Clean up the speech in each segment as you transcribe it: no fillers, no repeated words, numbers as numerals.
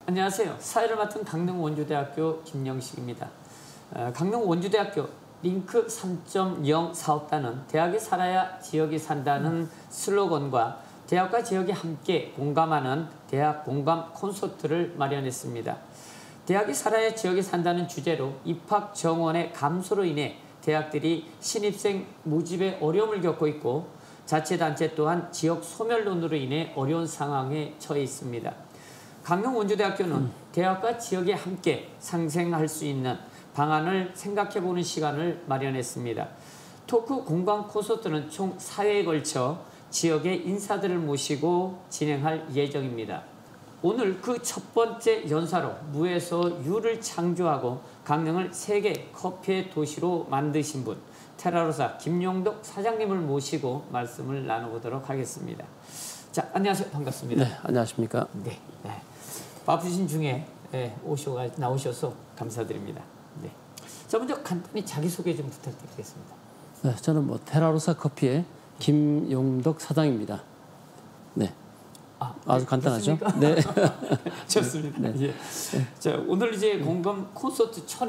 안녕하세요. 사회를 맡은 강릉 원주대학교 김영식입니다. 강릉 원주대학교 링크 3.0 사업단은 대학이 살아야 지역이 산다는 슬로건과 대학과 지역이 함께 공감하는 대학 공감 콘서트를 마련했습니다. 대학이 살아야 지역이 산다는 주제로 입학 정원의 감소로 인해 대학들이 신입생 모집에 어려움을 겪고 있고 자치단체 또한 지역 소멸론으로 인해 어려운 상황에 처해 있습니다. 강릉 원주대학교는 대학과 지역이 함께 상생할 수 있는 방안을 생각해보는 시간을 마련했습니다. 토크 공감 콘서트는 총 4회에 걸쳐 지역의 인사들을 모시고 진행할 예정입니다. 오늘 그 첫 번째 연사로 무에서 유를 창조하고 강릉을 세계 커피의 도시로 만드신 분 테라로사 김용덕 사장님을 모시고 말씀을 나눠보도록 하겠습니다. 자, 안녕하세요. 반갑습니다. 네, 안녕하십니까. 네. 바쁘신 중에 나오셔서 감사드립니다. 네. 자, 먼저 간단히 자기소개 좀 부탁드리겠습니다. 네, 저는 테라로사 커피의 김용덕 사장입니다. 네. 아주 간단하죠? 네. 좋습니다. 네. 예. 자, 오늘 이제 공감 콘서트 첫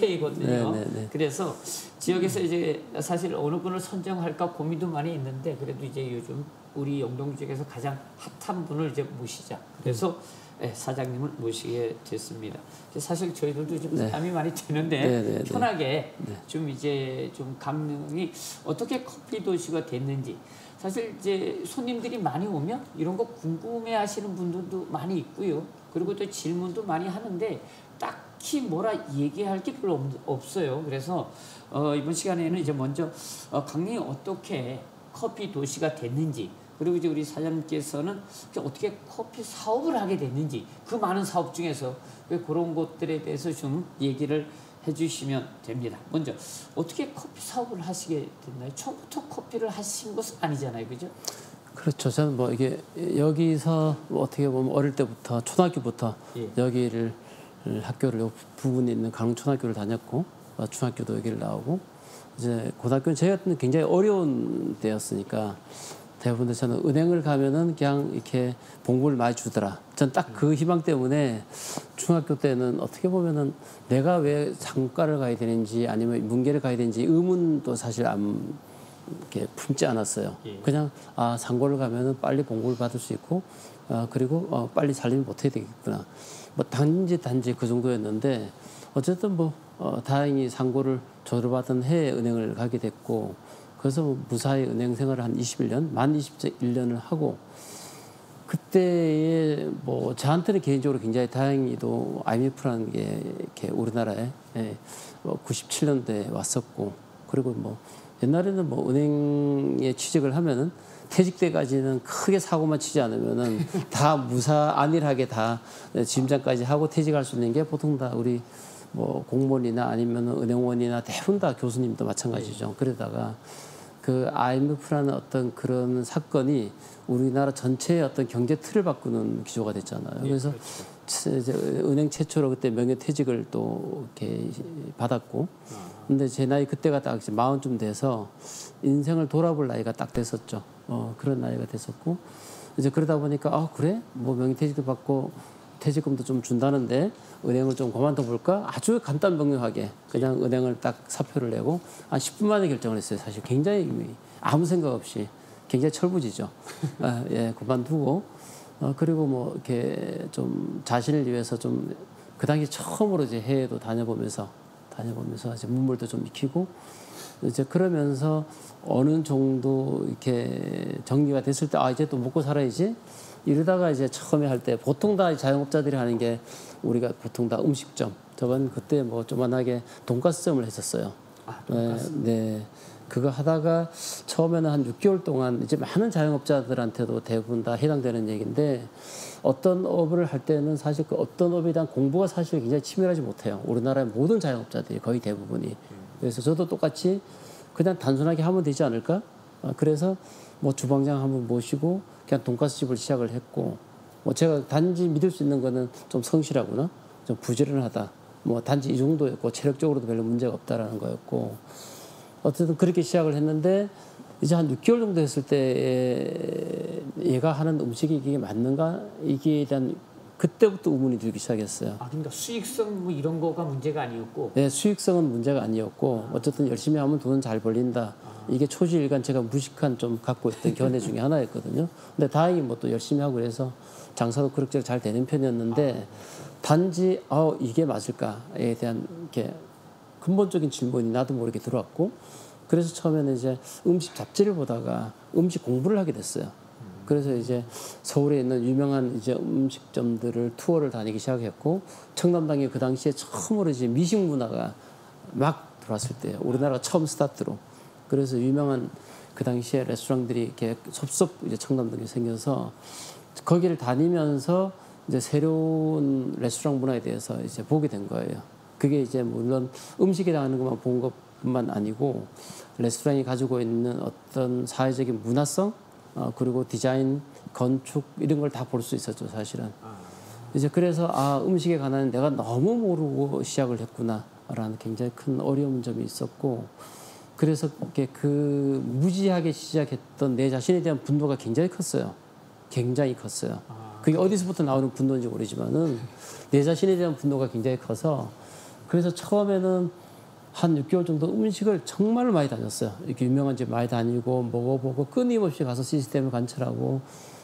회이거든요. 네. 그래서 지역에서 이제 사실 어느 분을 선정할까 고민도 많이 있는데 그래도 이제 요즘 우리 영동 지역에서 가장 핫한 분을 이제 모시자. 그래서 사장님을 모시게 됐습니다. 사실 저희들도 좀 부담이 많이 되는데 편하게 좀 이제 좀 강릉이 어떻게 커피 도시가 됐는지 사실 이제 손님들이 많이 오면 이런 거 궁금해하시는 분들도 많이 있고요. 그리고 또 질문도 많이 하는데 딱히 뭐라 얘기할 게 별로 없어요. 그래서 이번 시간에는 이제 먼저 강릉이 어떻게 커피 도시가 됐는지. 그리고 이제 우리 사장님께서는 어떻게 커피 사업을 하게 됐는지 그 많은 사업 중에서 그런 것들에 대해서 좀 얘기를 해주시면 됩니다. 먼저 어떻게 커피 사업을 하시게 됐나요? 처음부터 커피를 하신 것은 아니잖아요, 그죠? 그렇죠. 저는 이게 여기서 어떻게 보면 어릴 때부터 초등학교부터 여기를 학교를 부근에 있는 강릉 초등학교를 다녔고 중학교도 여기를 나오고 이제 고등학교는 제가 굉장히 어려운 때였으니까. 대부분 저는 은행을 가면은 그냥 이렇게 봉급을 많이 주더라. 전 딱 그 희망 때문에 중학교 때는 어떻게 보면은 내가 왜 상과를 가야 되는지 아니면 문계를 가야 되는지 의문도 사실 안 이렇게 품지 않았어요. 그냥 상고를 가면은 빨리 봉급을 받을 수 있고 그리고 빨리 살림을 못해야 되겠구나. 단지 그 정도였는데 어쨌든 다행히 상고를 졸업하던 해에 은행을 가게 됐고. 그래서 무사히 은행 생활을 한 21년, 만 21년을 하고 그때에 저한테는 개인적으로 굉장히 다행히도 IMF라는 게 이렇게 우리나라에 97년도에 왔었고 그리고 옛날에는 은행에 취직을 하면은 퇴직 때까지는 크게 사고만 치지 않으면은 다 안일하게 다 짐작까지 하고 퇴직할 수 있는 게 보통 다 우리 공무원이나 아니면 은행원이나 대부분 다 교수님도 마찬가지죠. 그러다가 그 IMF라는 어떤 그런 사건이 우리나라 전체의 어떤 경제 틀을 바꾸는 기조가 됐잖아요. 그래서 이제 은행 최초로 그때 명예퇴직을 또 이렇게 받았고, 근데 제 나이 그때가 딱 이제 40쯤 돼서 인생을 돌아볼 나이가 딱 됐었죠. 그런 나이가 됐었고, 이제 그러다 보니까 그래? 명예퇴직도 받고 퇴직금도 좀 준다는데 은행을 좀 그만둬 볼까? 아주 간단 명료하게 그냥 은행을 딱 사표를 내고 한 10분 만에 결정을 했어요. 사실 굉장히 아무 생각 없이 굉장히 철부지죠. 그만두고 그리고 이렇게 좀 자신을 위해서 좀 그 당시 처음으로 이제 해외도 다녀보면서 이제 문물도 좀 익히고 이제 그러면서 어느 정도 이렇게 정리가 됐을 때 이제 또 먹고 살아야지. 이러다가 이제 처음에 할 때 보통 다 자영업자들이 하는 게 우리가 보통 다 음식점. 저건 그때 조만하게 돈가스점을 했었어요. 네. 그거 하다가 처음에는 한 6개월 동안 이제 많은 자영업자들한테도 대부분 다 해당되는 얘기인데 어떤 업을 할 때는 사실 그 어떤 업에 대한 공부가 사실 굉장히 치밀하지 못해요. 우리나라의 모든 자영업자들이 거의 대부분이. 그래서 저도 똑같이 그냥 단순하게 하면 되지 않을까? 그래서 주방장 한번 모시고 그냥 돈가스집을 시작을 했고 제가 단지 믿을 수 있는 거는 좀 성실하구나 좀 부지런하다 단지 이 정도였고 체력적으로도 별로 문제가 없다라는 거였고 어쨌든 그렇게 시작을 했는데 이제 한 6개월 정도 했을 때 얘가 하는 음식이 이게 맞는가 이게 대한 그때부터 의문이 들기 시작했어요. 아, 그러니까 수익성 뭐 이런 거가 문제가 아니었고. 네, 수익성은 문제가 아니었고 어쨌든 열심히 하면 돈은 잘 벌린다. 이게 초지일관 제가 무식한 좀 갖고 있던 견해 중에 하나였거든요. 근데 다행히 뭐 또 열심히 하고 그래서 장사도 그럭저럭 잘 되는 편이었는데 단지 이게 맞을까에 대한 이렇게 근본적인 질문이 나도 모르게 들어왔고 그래서 처음에는 이제 음식 잡지를 보다가 음식 공부를 하게 됐어요. 그래서 이제 서울에 있는 유명한 이제 음식점들을 투어를 다니기 시작했고 청담동에 그 당시에 처음으로 이제 미식 문화가 막 들어왔을 때예요. 우리나라가 처음 스타트로. 그래서 유명한 그 당시에 레스토랑들이 이렇게 섭섭 이제 청담동에 생겨서 거기를 다니면서 이제 새로운 레스토랑 문화에 대해서 이제 보게 된 거예요. 그게 이제 물론 음식에 대한 것만 본 것뿐만 아니고 레스토랑이 가지고 있는 어떤 사회적인 문화성 그리고 디자인, 건축 이런 걸 다 볼 수 있었죠, 사실은. 이제 그래서 음식에 관한 내가 너무 모르고 시작을 했구나라는 굉장히 큰 어려운 점이 있었고 그래서 그 무지하게 시작했던 내 자신에 대한 분노가 굉장히 컸어요. 굉장히 컸어요. 그게 어디서부터 나오는 분노인지 모르지만은 내 자신에 대한 분노가 굉장히 커서 그래서 처음에는 한 6개월 정도 음식을 정말 많이 다녔어요. 이렇게 유명한 집 많이 다니고 먹어보고 끊임없이 가서 시스템을 관찰하고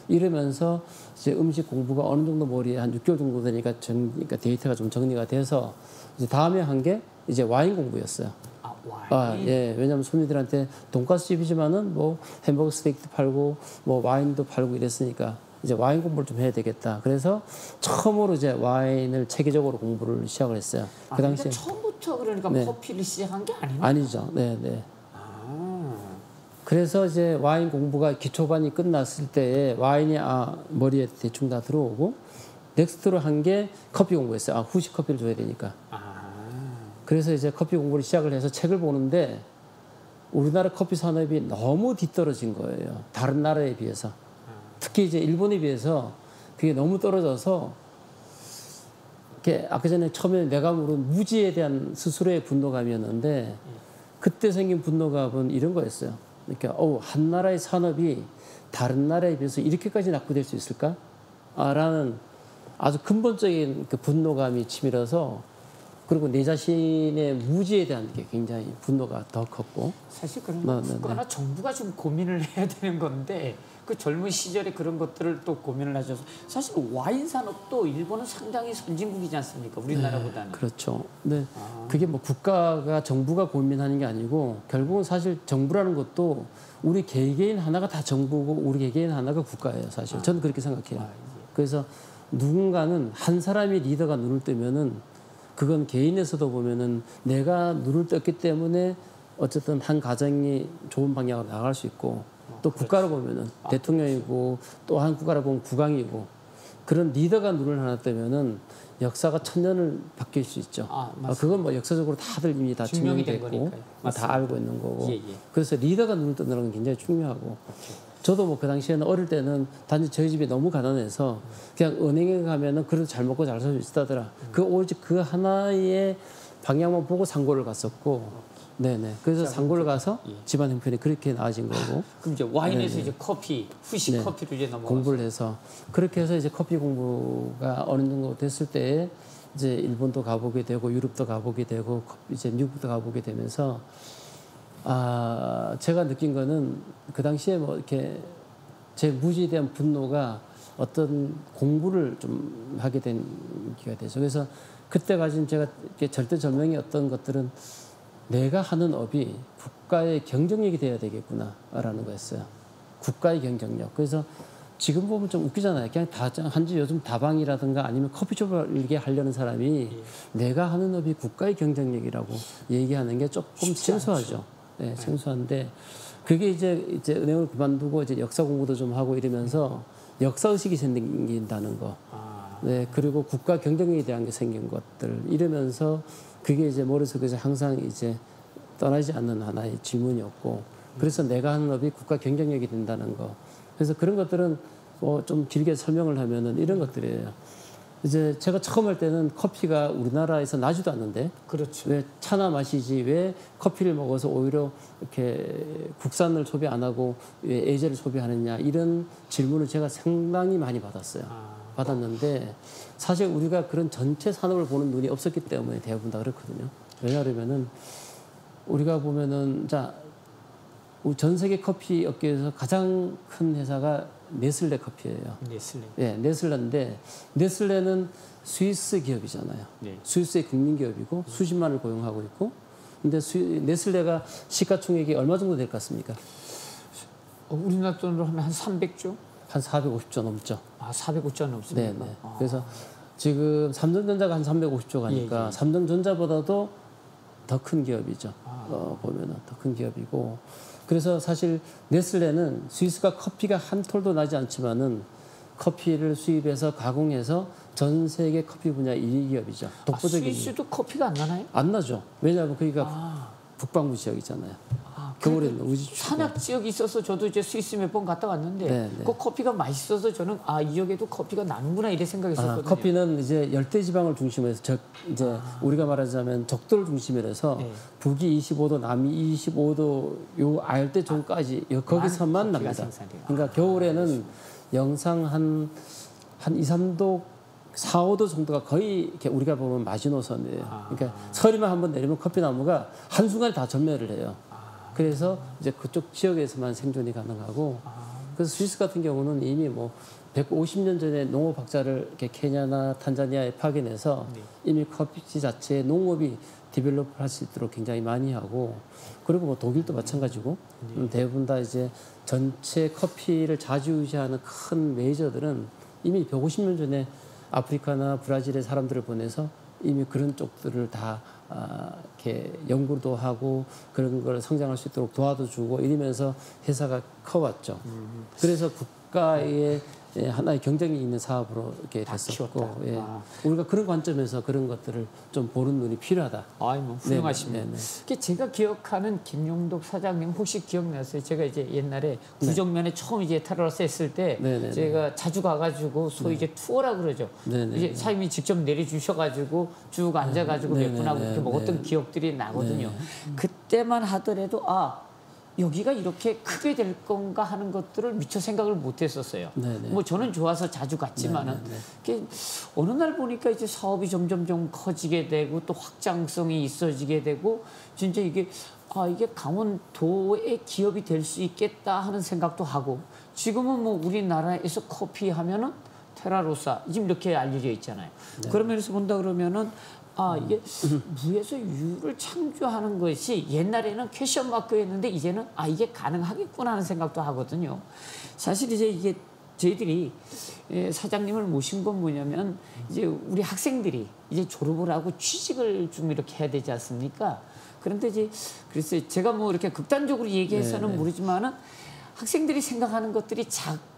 이러면서 이제 음식 공부가 어느 정도 머리에 한 6개월 정도 되니까 그러니까 데이터가 좀 정리가 돼서 이제 다음에 한 게 이제 와인 공부였어요. 와인. 예. 왜냐하면 손님들한테 돈가스 집이지만은 뭐 햄버거 스테이크도 팔고 뭐 와인도 팔고 이랬으니까 이제 와인 공부를 좀 해야 되겠다. 그래서 처음으로 이제 와인을 체계적으로 공부를 시작을 했어요. 그 당시에 처음부터 그러니까 네. 커피를 시작한 게 아니네요. 아니죠. 네. 그래서 이제 와인 공부가 기초반이 끝났을 때에 와인이 머리에 대충 다 들어오고 넥스트로 한 게 커피 공부였어요. 후식 커피를 줘야 되니까. 그래서 이제 커피 공부를 시작을 해서 책을 보는데 우리나라 커피 산업이 너무 뒤떨어진 거예요. 다른 나라에 비해서. 특히 이제 일본에 비해서 그게 너무 떨어져서 아까 전에 처음에 내가 물은 무지에 대한 스스로의 분노감이었는데 그때 생긴 분노감은 이런 거였어요. 그러니까 한 나라의 산업이 다른 나라에 비해서 이렇게까지 낙후될 수 있을까? 라는 아주 근본적인 그 분노감이 치밀어서 그리고 내 자신의 무지에 대한 게 굉장히 분노가 더 컸고 사실 그런 거 국가나 정부가 좀 고민을 해야 되는 건데 그 젊은 시절에 그런 것들을 또 고민을 하셔서 사실 와인 산업도 일본은 상당히 선진국이지 않습니까? 우리나라보다는. 네, 그렇죠. 네. 그게 뭐 국가가 정부가 고민하는 게 아니고 결국은 사실 정부라는 것도 우리 개개인 하나가 다 정부고 우리 개개인 하나가 국가예요. 사실 저는 그렇게 생각해요. 그래서 누군가는 한 사람이 리더가 눈을 뜨면은 그건 개인에서도 보면은 내가 눈을 떴기 때문에 어쨌든 한 가정이 좋은 방향으로 나갈 수 있고 또 국가로 보면은 대통령이고 또 한 국가로 보면 국왕이고 그런 리더가 눈을 하나 뜨면은 역사가 천년을 바뀔 수 있죠. 그건 뭐 역사적으로 다들 이미 다 증명이 됐고 다 알고 있는 거고. 그래서 리더가 눈을 뜨는 건 굉장히 중요하고. 저도 뭐 그 당시에는 어릴 때는 단지 저희 집이 너무 가난해서 그냥 은행에 가면은 그래도 잘 먹고 잘 살 수 있다더라. 그 오직 그 하나의 방향만 보고 상고를 갔었고. 네네. 그래서 상고를 가서 집안 형편이 그렇게 나아진 거고. 그럼 이제 와인에서 이제 커피, 후식 커피로 이제 넘어가서 공부를 해서 그렇게 해서 이제 커피 공부가 어느 정도 됐을 때 이제 일본도 가보게 되고 유럽도 가보게 되고 이제 미국도 가보게 되면서 제가 느낀 거는 그 당시에 뭐 이렇게 제 무지에 대한 분노가 어떤 공부를 좀 하게 된 기가 되죠. 그래서 그때 가진 제가 절대절명의 어떤 것들은 내가 하는 업이 국가의 경쟁력이 돼야 되겠구나라는 거였어요. 국가의 경쟁력. 그래서 지금 보면 좀 웃기잖아요. 그냥 한지 요즘 다방이라든가 아니면 커피숍을 이렇게 하려는 사람이 내가 하는 업이 국가의 경쟁력이라고 얘기하는 게 조금 생소하죠. 네, 생소한데 그게 이제 은행을 그만두고 이제 역사 공부도 좀 하고 이러면서 역사 의식이 생긴다는 거. 네, 그리고 국가 경쟁력에 대한 게 생긴 것들 이러면서 그게 이제 머릿속에서 항상 이제 떠나지 않는 하나의 질문이었고 그래서 내가 하는 업이 국가 경쟁력이 된다는 거. 그래서 그런 것들은 뭐 좀 길게 설명을 하면은 이런 것들이에요. 이제 제가 처음 할 때는 커피가 우리나라에서 나지도 않는데 그렇죠. 왜 차나 마시지 왜 커피를 먹어서 오히려 이렇게 국산을 소비 안 하고 왜 애제를 소비하느냐 이런 질문을 제가 상당히 많이 받았어요. 받았는데 사실 우리가 그런 전체 산업을 보는 눈이 없었기 때문에 대부분 다 그렇거든요. 왜냐하면은 우리가 보면은 전 세계 커피 업계에서 가장 큰 회사가 네슬레 커피예요. 네슬레. 예, 네슬레인데 네슬레는 스위스 기업이잖아요. 네. 스위스의 국민 기업이고 수십만을 고용하고 있고, 근데 네슬레가 시가총액이 얼마 정도 될 것 같습니까? 우리나라 돈으로 하면 한 300조? 한 450조 넘죠. 아, 405조 넘습니까? 네. 그래서 지금 삼성전자가 한 350조 가니까 예. 삼성전자보다도 더 큰 기업이죠. 보면은 더 큰 기업이고. 그래서 사실 네슬레는 스위스가 커피가 한 톨도 나지 않지만은 커피를 수입해서 가공해서 전 세계 커피 분야 1위 기업이죠. 독보적인. 스위스도 커피가 안 나나요? 안 나죠. 왜냐하면 거기가 북방부 지역이잖아요. 겨울에는 우지 춥고. 산악 지역이 있어서 저도 이제 스위스 몇 번 갔다 왔는데 그 커피가 맛있어서 저는 이 지역에도 커피가 나는구나 이래 생각했었거든요. 커피는 이제 열대 지방을 중심으로 해서 이제 우리가 말하자면 적도를 중심으로 해서 북이 25도, 남이 25도 요 아열대 존까지 거기서만 납니다. 그러니까 겨울에는 영상 한 2, 3도 4, 5도 정도가 거의 이렇게 우리가 보면 마지노선이에요. 그러니까 서리만 한번 내리면 커피 나무가 한순간에 다 전멸을 해요. 그래서 이제 그쪽 지역에서만 생존이 가능하고, 그래서 스위스 같은 경우는 이미 뭐 150년 전에 농업학자를 이렇게 케냐나 탄자니아에 파견해서 이미 커피 자체의 농업이 디벨롭을 할 수 있도록 굉장히 많이 하고, 그리고 뭐 독일도 마찬가지고 대부분 다 이제 전체 커피를 좌지우지하는 큰 메이저들은 이미 150년 전에 아프리카나 브라질의 사람들을 보내서 이미 그런 쪽들을 다 이렇게 연구도 하고 그런 걸 성장할 수 있도록 도와도 주고 이러면서 회사가 커왔죠. 그래서 국가의 하나의 경쟁이 있는 사업으로 이렇게 됐었고, 우리가 그런 관점에서 그런 것들을 좀 보는 눈이 필요하다. 뭐 훌륭하십니다. 제가 기억하는 김용덕 사장님 혹시 기억나세요? 제가 이제 옛날에 구정면에 처음 이제 테러스 했을 때 제가 자주 가가지고 소위 이제 투어라 그러죠. 이제 사장님이 직접 내려주셔가지고 쭉 앉아가지고 몇 분하고 이렇게 먹었던 기억들이 나거든요. 그때만 하더라도 여기가 이렇게 크게 될 건가 하는 것들을 미처 생각을 못 했었어요. 뭐 저는 좋아서 자주 갔지만은 어느 날 보니까 이제 사업이 점점 좀 커지게 되고 또 확장성이 있어지게 되고 진짜 이게 강원도의 기업이 될 수 있겠다 하는 생각도 하고, 지금은 뭐 우리나라에서 커피 하면은 테라로사 지금 이렇게 알려져 있잖아요. 그런 면에서 본다 그러면은 이게 무에서 유를 창조하는 것이 옛날에는 퀘션 마크였는데 이제는 이게 가능하겠구나 하는 생각도 하거든요. 사실 이제 이게 저희들이 사장님을 모신 건 뭐냐면 이제 우리 학생들이 이제 졸업을 하고 취직을 좀 이렇게 해야 되지 않습니까? 그런데 이제 글쎄 제가 뭐 이렇게 극단적으로 얘기해서는 모르지만은 학생들이 생각하는 것들이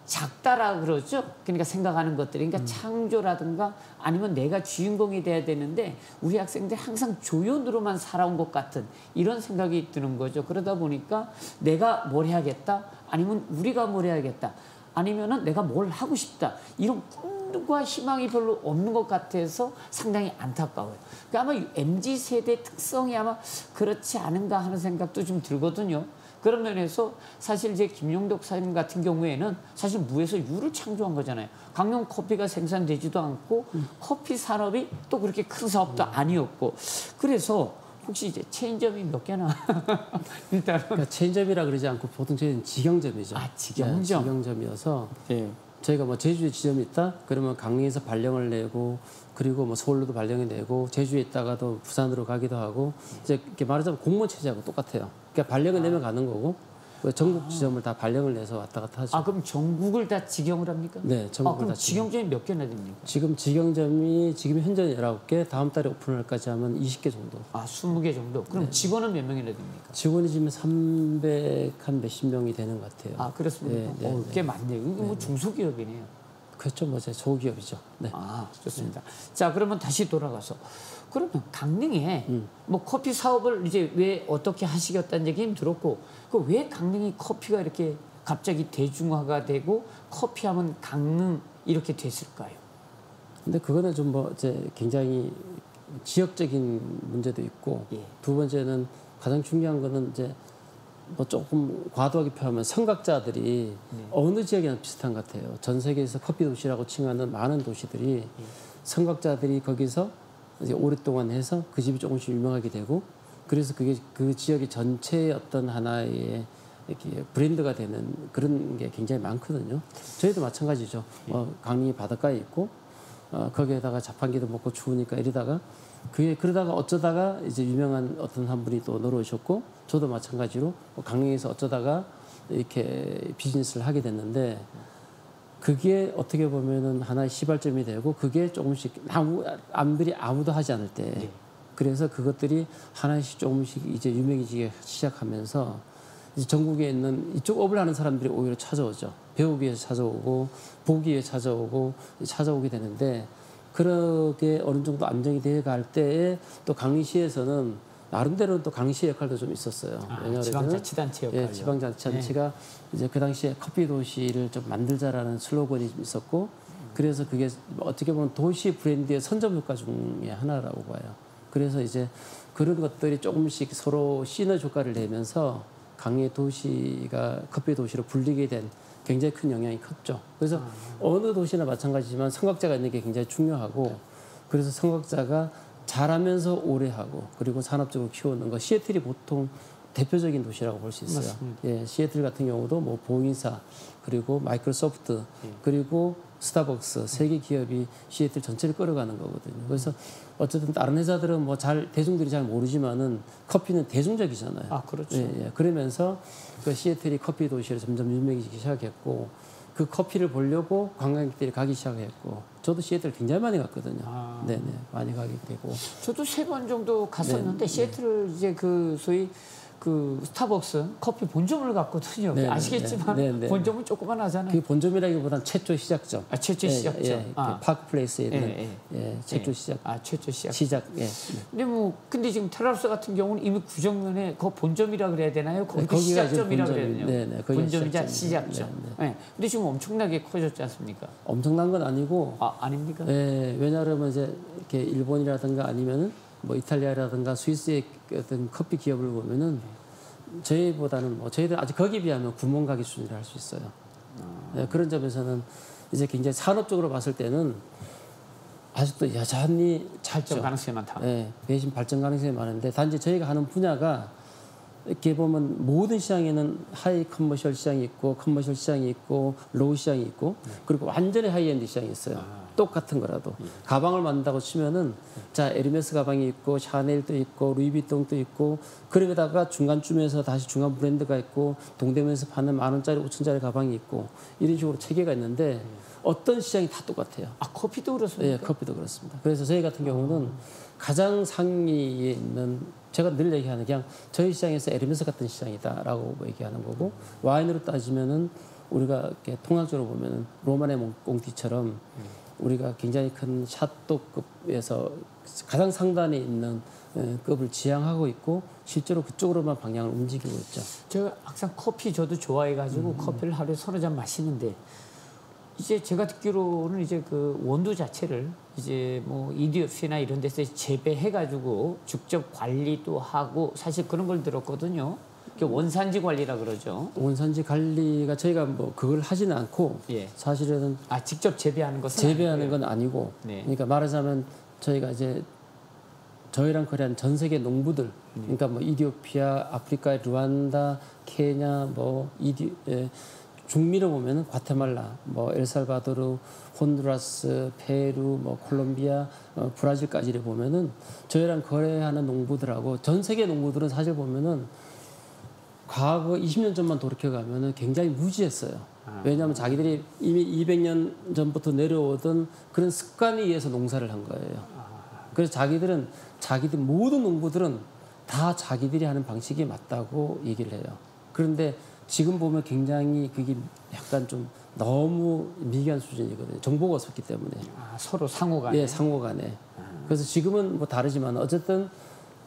작다라 그러죠. 그러니까 생각하는 것들이, 그러니까 창조라든가 아니면 내가 주인공이 돼야 되는데 우리 학생들이 항상 조연으로만 살아온 것 같은 이런 생각이 드는 거죠. 그러다 보니까 내가 뭘 해야겠다, 아니면 우리가 뭘 해야겠다, 아니면은 내가 뭘 하고 싶다, 이런 꿈과 희망이 별로 없는 것 같아서 상당히 안타까워요. 그러니까 아마 MZ 세대의 특성이 아마 그렇지 않은가 하는 생각도 좀 들거든요. 그런 면에서 사실 이제 김용덕 사장님 같은 경우에는 사실 무에서 유를 창조한 거잖아요. 강릉 커피가 생산되지도 않고 커피 산업이 또 그렇게 큰 사업도 아니었고, 그래서 혹시 이제 체인점이 몇 개나 일단은 그러니까 체인점이라 그러지 않고 보통 저희는 직영점이죠. 직영점. 직영점이어서 저희가 뭐 제주에 지점이 있다 그러면 강릉에서 발령을 내고, 그리고 뭐 서울로도 발령을 내고, 제주에 있다가도 부산으로 가기도 하고, 이제 이렇게 말하자면 공무원 체제하고 똑같아요. 그러니까 발령을 내면 가는 거고, 전국 지점을 다 발령을 내서 왔다 갔다 하죠. 그럼 전국을 다 직영을 합니까? 네, 전국을 그럼 다 직영점이 몇 개나 됩니까? 지금 직영점이 지금 현재 19개, 다음 달에 오픈할까지 하면 20개 정도. 20개 정도. 그럼 직원은 몇 명이나 됩니까? 직원이 지금 300 한 몇십 명이 되는 것 같아요. 그렇습니까? 꽤 많네요. 이게 뭐 중소기업이네요. 그렇죠, 뭐 제 소기업이죠. 네. 좋습니다. 자, 그러면 다시 돌아가서 그러면 강릉에 뭐 커피 사업을 이제 왜 어떻게 하시겠다는 얘기는 들었고, 그 왜 강릉이 커피가 이렇게 갑자기 대중화가 되고 커피하면 강릉 이렇게 됐을까요? 근데 그거는 좀 뭐 이제 굉장히 지역적인 문제도 있고, 두 번째는 가장 중요한 거는 이제 뭐 조금 과도하게 표현하면 선각자들이 어느 지역이나 비슷한 것 같아요. 전 세계에서 커피 도시라고 칭하는 많은 도시들이 선각자들이 거기서 이제 오랫동안 해서 그 집이 조금씩 유명하게 되고 그래서 그게 그 지역의 전체의 어떤 하나의 이렇게 브랜드가 되는 그런 게 굉장히 많거든요. 저희도 마찬가지죠. 강릉이 바닷가에 있고 거기에다가 자판기도 먹고 추우니까 이러다가 그게 그러다가 어쩌다가 이제 유명한 어떤 한 분이 또 놀러 오셨고 저도 마찬가지로 강릉에서 어쩌다가 이렇게 비즈니스를 하게 됐는데 그게 어떻게 보면은 하나의 시발점이 되고 그게 조금씩 남들이 아무도 하지 않을 때 그래서 그것들이 하나씩 조금씩 이제 유명해지기 시작하면서 이제 전국에 있는 이쪽 업을 하는 사람들이 오히려 찾아오죠. 배우기 위해서 찾아오고 보기 위해 찾아오게 되는데 그렇게 어느 정도 안정이 되어 갈 때에 또 강릉시에서는 나름대로 또 강릉시의 역할도 좀 있었어요. 왜냐하면 지방자치단체 역할요. 예, 지방자치단체가 이제 그 당시에 커피 도시를 좀 만들자라는 슬로건이 좀 있었고 그래서 그게 어떻게 보면 도시 브랜드의 선점 효과 중에 하나라고 봐요. 그래서 이제 그런 것들이 조금씩 서로 시너지 효과를 내면서 강의 도시가 커피 도시로 불리게 된 굉장히 큰 영향이 컸죠. 그래서 어느 도시나 마찬가지지만 선각자가 있는 게 굉장히 중요하고 그래서 선각자가 잘하면서 오래 하고 그리고 산업적으로 키우는 거 시애틀이 보통 대표적인 도시라고 볼 수 있어요. 예, 시애틀 같은 경우도 뭐 보잉사 그리고 마이크로소프트 그리고 스타벅스 세 개 기업이 시애틀 전체를 끌어가는 거거든요. 그래서 어쨌든 다른 회사들은 뭐 대중들이 잘 모르지만은 커피는 대중적이잖아요. 아, 그렇죠. 예, 예. 그러면서 그 시애틀이 커피 도시로 점점 유명해지기 시작했고 그 커피를 보려고 관광객들이 가기 시작했고 저도 시애틀 굉장히 많이 갔거든요. 네네 많이 가게 되고 저도 3번 정도 갔었는데 시애틀을 이제 그 소위 그 스타벅스 커피 본점을 갔거든요. 네네, 아시겠지만 네네. 본점은 조그만하잖아요. 그 본점이라기보다는 최초 시작점. 최초 시작점. 예, 파크 플레이스에 있는 최초 시작. 최초 시작. 시작. 예. 근데 지금 테라스 같은 경우는 이미 구정면에 그 본점이라 그래야 되나요? 거기가 시작점이라 그래야 되나요? 네네. 본점이자 시작점. 네. 근데 지금 엄청나게 커졌지 않습니까? 엄청난 건 아니고. 아닙니까? 예, 왜냐하면 이제 이렇게 일본이라든가 아니면은 뭐 이탈리아라든가 스위스의 어떤 커피 기업을 보면은 저희보다는 뭐 저희들 아직 거기에 비하면 구멍가게 수준이라 할 수 있어요. 네, 그런 점에서는 이제 굉장히 산업적으로 봤을 때는 아직도 여전히 발전 가능성이 많다. 네, 배신 발전 가능성이 많은데 단지 저희가 하는 분야가 이렇게 보면 모든 시장에는 하이 커머셜 시장이 있고 커머셜 시장이 있고 로우 시장이 있고 그리고 완전히 하이엔드 시장이 있어요. 똑같은 거라도 가방을 만든다고 치면은 자 에르메스 가방이 있고 샤넬도 있고 루이비통도 있고 그러다가 중간쯤에서 다시 중간 브랜드가 있고 동대문에서 파는 10,000원짜리 5,000원짜리 가방이 있고 이런 식으로 체계가 있는데 어떤 시장이 다 똑같아요. 커피도 그렇습니까? 네, 커피도 그렇습니다. 그래서 저희 같은 경우는 가장 상위에 있는 제가 늘 얘기하는 그냥 저희 시장에서 에르메스 같은 시장이다라고 얘기하는 거고 와인으로 따지면은 우리가 이렇게 통합적으로 보면은 로마네 몽티처럼 우리가 굉장히 큰 샤또급에서 가장 상단에 있는 급을 지향하고 있고 실제로 그쪽으로만 방향을 움직이고 있죠. 제가 항상 커피 저도 좋아해가지고 커피를 하루에 3-4잔 마시는데 이제 제가 듣기로는 이제 그 원두 자체를 이제 뭐 EDF나 이런 데서 재배해가지고 직접 관리도 하고 사실 그런 걸 들었거든요. 원산지 관리라 그러죠. 원산지 관리가 저희가 뭐 그걸 하지는 않고 사실은 직접 재배하는 것은 재배하는 건 아니고 그러니까 말하자면 저희가 이제 저희랑 거래한 전 세계 농부들 그러니까 뭐 이디오피아, 아프리카, 루안다, 케냐, 뭐 중미로 보면은 과테말라, 뭐 엘살바도르, 혼두라스, 페루, 뭐 콜롬비아, 브라질까지를 보면은 저희랑 거래하는 농부들하고 전 세계 농부들은 사실 보면은 과거 20년 전만 돌이켜 가면은 굉장히 무지했어요. 왜냐하면 자기들이 이미 200년 전부터 내려오던 그런 습관에 의해서 농사를 한 거예요. 그래서 자기들 모든 농부들은 다 자기들이 하는 방식이 맞다고 얘기를 해요. 그런데 지금 보면 굉장히 그게 약간 좀 너무 미개한 수준이거든요. 정보가 없었기 때문에. 서로 상호간에. 예, 상호간에. 그래서 지금은 뭐 다르지만 어쨌든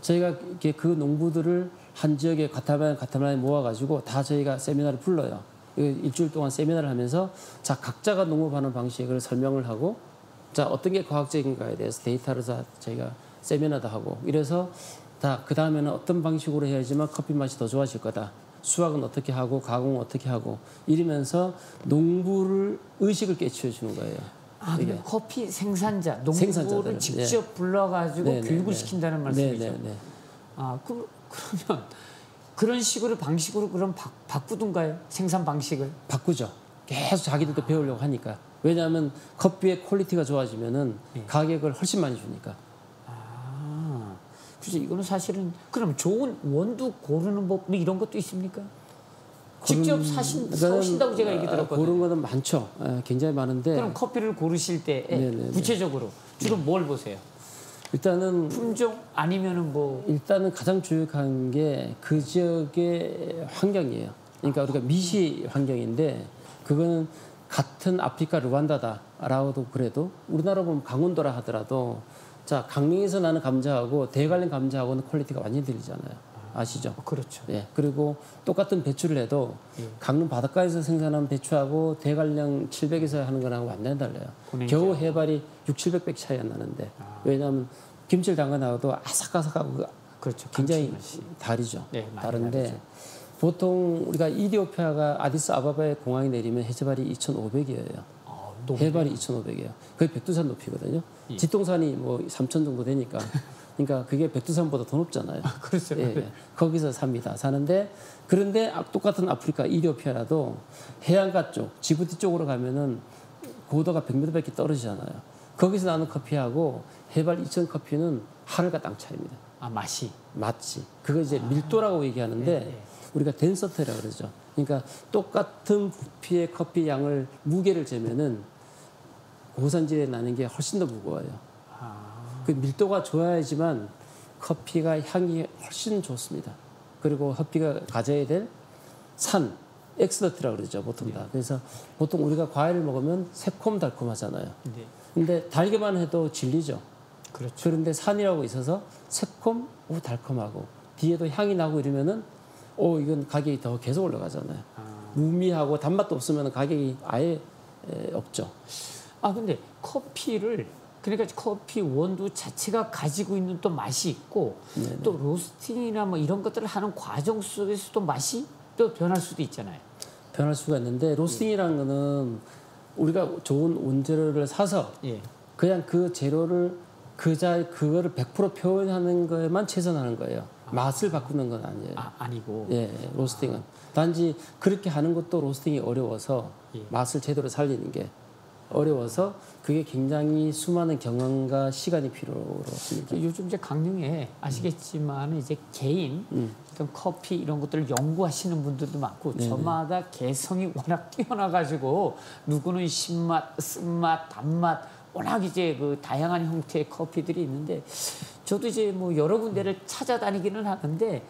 저희가 이렇게 그 농부들을 한 지역에 가타말라에 모아가지고 다 저희가 세미나를 불러요. 일주일 동안 세미나를 하면서 자 각자가 농업하는 방식을 설명을 하고 자 어떤 게 과학적인가에 대해서 데이터를 다 저희가 세미나도 하고 이래서 다 그 다음에는 어떤 방식으로 해야지만 커피 맛이 더 좋아질 거다. 수확은 어떻게 하고 가공은 어떻게 하고 이러면서 농부를 의식을 깨치워 주는 거예요. 아, 이게. 커피 생산자, 농부를 생산자들, 직접 불러가지고 네, 네, 교육을 네. 시킨다는 말씀이죠. 네, 네. 아, 그러면 그런 식으로 방식으로 그럼 바꾸든가요? 생산 방식을? 바꾸죠. 계속 자기들도 배우려고 하니까. 왜냐하면 커피의 퀄리티가 좋아지면은 가격을 훨씬 많이 주니까. 아, 그래서 이거는 사실은 그럼 좋은 원두 고르는 법 뭐 이런 것도 있습니까? 직접 사오신다고 제가 얘기 들었거든요. 고른 거는 많죠. 굉장히 많은데. 그럼 커피를 고르실 때 네네네. 구체적으로 주로 뭘 보세요? 일단은 품종 아니면은 뭐 일단은 가장 중요한 게 그 지역의 환경이에요. 그러니까 우리가 미시 환경인데 그거는 같은 아프리카 르완다다라고도 그래도 우리나라 보면 강원도라 하더라도 자 강릉에서 나는 감자하고 대관령 감자하고는 퀄리티가 완전히 틀리잖아요. 아시죠? 그렇죠. 예. 그리고 똑같은 배추를 해도 강릉 바닷가에서 생산한 배추하고 대관령 700에서 하는 거랑 완전히 달라요. 겨우 해발이 6, 700백 차이 안 나는데 왜냐하면 김치를 담가 나와도 아삭아삭하고 그렇죠. 굉장히 감칠맛이. 다르죠. 네, 많이 다른데 다르죠. 보통 우리가 이디오피아가 아디스 아바바의 공항에 내리면 해발이 2,500이에요. 해발이 2,500이에요. 그게 백두산 높이거든요. 뒷동산이 뭐 3,000 정도 되니까. 그러니까 그게 백두산보다 더 높잖아요. 그렇죠. 예, 예. 거기서 삽니다. 사는데 그런데 똑같은 아프리카 이디오피아라도 해안가 쪽, 지부티 쪽으로 가면은 고도가 100m밖에 떨어지잖아요. 거기서 나는 커피하고 해발 2,000 커피는 하늘과 땅 차이입니다. 아, 맛이. 맞지. 그거 이제 밀도라고 얘기하는데 네. 우리가 덴서티라고 그러죠. 그러니까 똑같은 부피의 커피 양을 무게를 재면은 고산지에 나는 게 훨씬 더 무거워요. 그 밀도가 좋아야지만 커피가 향이 훨씬 좋습니다. 그리고 커피가 가져야 될 산, 엑스더티라고 그러죠. 보통 다. 그래서 보통 우리가 과일을 먹으면 새콤달콤하잖아요. 네. 근데 달기만 해도 질리죠. 그렇죠. 그런데 산이라고 있어서 새콤, 달콤하고 뒤에도 향이 나고 이러면은 이건 가격이 더 계속 올라가잖아요. 무미하고 단맛도 없으면 가격이 아예 없죠. 아, 근데 커피를 그러니까 커피 원두 자체가 가지고 있는 또 맛이 있고 네네. 또 로스팅이나 뭐 이런 것들을 하는 과정 속에서도 맛이 또 변할 수도 있잖아요. 변할 수가 있는데 로스팅이라는 거는 우리가 좋은 원재료를 사서 예. 그냥 그 재료를 그거를 100% 표현하는 거에만 최선하는 거예요. 맛을 바꾸는 건 아니에요. 아니고. 예, 로스팅은 단지 그렇게 하는 것도 로스팅이 어려워서 맛을 제대로 살리는 게 어려워서 그게 굉장히 수많은 경험과 시간이 필요합니다. 요즘 이제 강릉에 아시겠지만 이제 개인 어떤 커피 이런 것들을 연구하시는 분들도 많고 저마다 개성이 워낙 뛰어나가지고 누구는 신맛, 쓴맛, 단맛 워낙 이제 그 다양한 형태의 커피들이 있는데 저도 이제 뭐 여러 군데를 찾아다니기는 하는데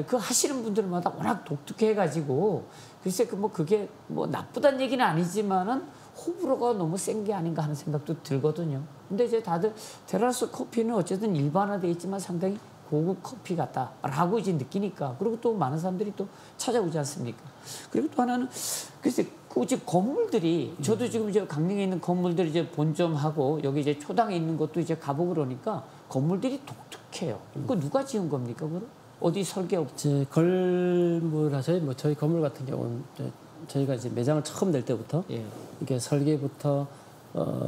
그 하시는 분들마다 워낙 독특해가지고 글쎄 그게 뭐 나쁘다는 얘기는 아니지만은 호불호가 너무 센 게 아닌가 하는 생각도 들거든요. 근데 이제 다들 테라스 커피는 어쨌든 일반화되어 있지만 상당히 고급 커피 같다라고 이제 느끼니까 그리고 또 많은 사람들이 또 찾아오지 않습니까? 그리고 또 하나는 글쎄 그 이제 건물들이 저도 지금 이제 강릉에 있는 건물들 이제 본점하고 여기 이제 초당에 있는 것도 이제 가보고 그러니까 건물들이 독특해요. 그 누가 지은 겁니까? 그럼 어디 설계업? 제 건물하셔요. 뭐 저희 건물 같은 경우는 저희가 이제 매장을 처음 낼 때부터 이렇게 설계부터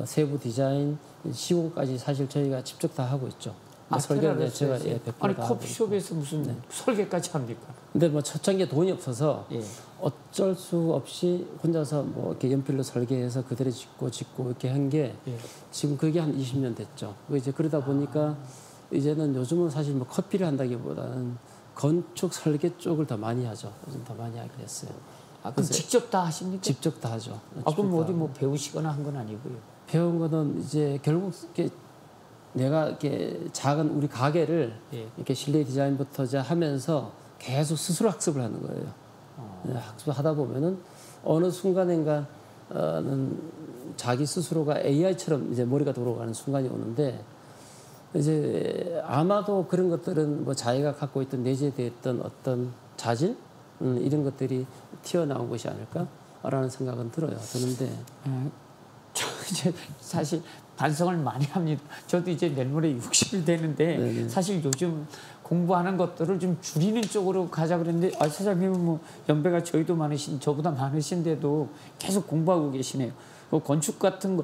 세부 디자인, 시공까지 사실 저희가 직접 다 하고 있죠. 설계를 제가 100% 아니 다 하고 커피숍에서 무슨 설계까지 합니까? 근데 뭐 초창기에 돈이 없어서 어쩔 수 없이 혼자서 뭐 이렇게 연필로 설계해서 그대로 짓고 이렇게 한 게 지금 그게 한 20년 됐죠. 이제 그러다 보니까 이제는 요즘은 사실 뭐 커피를 한다기보다는 건축 설계 쪽을 더 많이 하죠. 요즘 더 많이 하게 됐어요. 그럼 직접 다 하십니까? 직접 다 하죠. 그럼 어디 뭐 배우시거나 한 건 아니고요. 배운 거는 이제 결국 내가 이렇게 작은 우리 가게를 이렇게 실내 디자인부터 이제 하면서 계속 스스로 학습을 하는 거예요. 학습을 하다 보면은 어느 순간인가는 자기 스스로가 AI처럼 이제 머리가 돌아가는 순간이 오는데 이제 아마도 그런 것들은 뭐 자기가 갖고 있던 내재되어 있던 어떤 자질 이런 것들이 튀어나온 것이 아닐까라는 생각은 들어요. 드는데 이제 사실 반성을 많이 합니다. 저도 이제 내일 모레 60이 되는데 네네. 사실 요즘 공부하는 것들을 좀 줄이는 쪽으로 가자 그랬는데 사장님은 뭐 연배가 저보다 많으신데도 계속 공부하고 계시네요. 건축 같은 거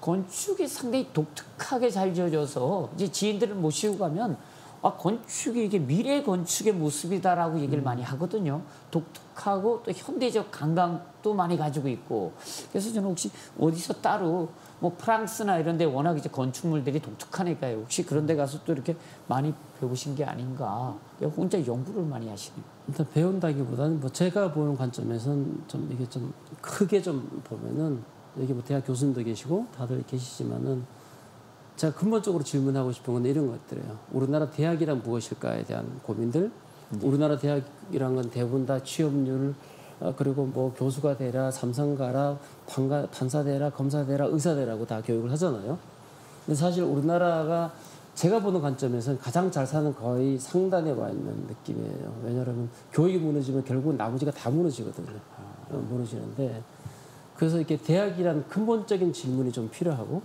건축이 상당히 독특하게 잘 지어져서 이제 지인들을 모시고 가면 건축이 이게 미래 건축의 모습이다라고 얘기를 많이 하거든요. 독특하고 또 현대적 감각도 많이 가지고 있고. 그래서 저는 혹시 어디서 따로 뭐 프랑스나 이런 데 워낙 이제 건축물들이 독특하니까요. 혹시 그런 데 가서 또 이렇게 많이 배우신 게 아닌가. 혼자 연구를 많이 하시네요. 일단 배운다기보다는 뭐 제가 보는 관점에서는 좀 이게 좀 크게 좀 보면은 여기 뭐 대학 교수님도 계시고 다들 계시지만은 제가 근본적으로 질문하고 싶은 건 이런 것들이에요. 우리나라 대학이란 무엇일까에 대한 고민들. 우리나라 대학이란 건 대부분 다 취업률 그리고 뭐 교수가 되라, 삼성 가라, 판사 되라, 검사 되라, 의사 되라고 다 교육을 하잖아요. 근데 사실 우리나라가 제가 보는 관점에서는 가장 잘 사는 거의 상단에 와 있는 느낌이에요. 왜냐하면 교육이 무너지면 결국은 나머지가 다 무너지거든요. 무너지는데 그래서 이렇게 대학이란 근본적인 질문이 좀 필요하고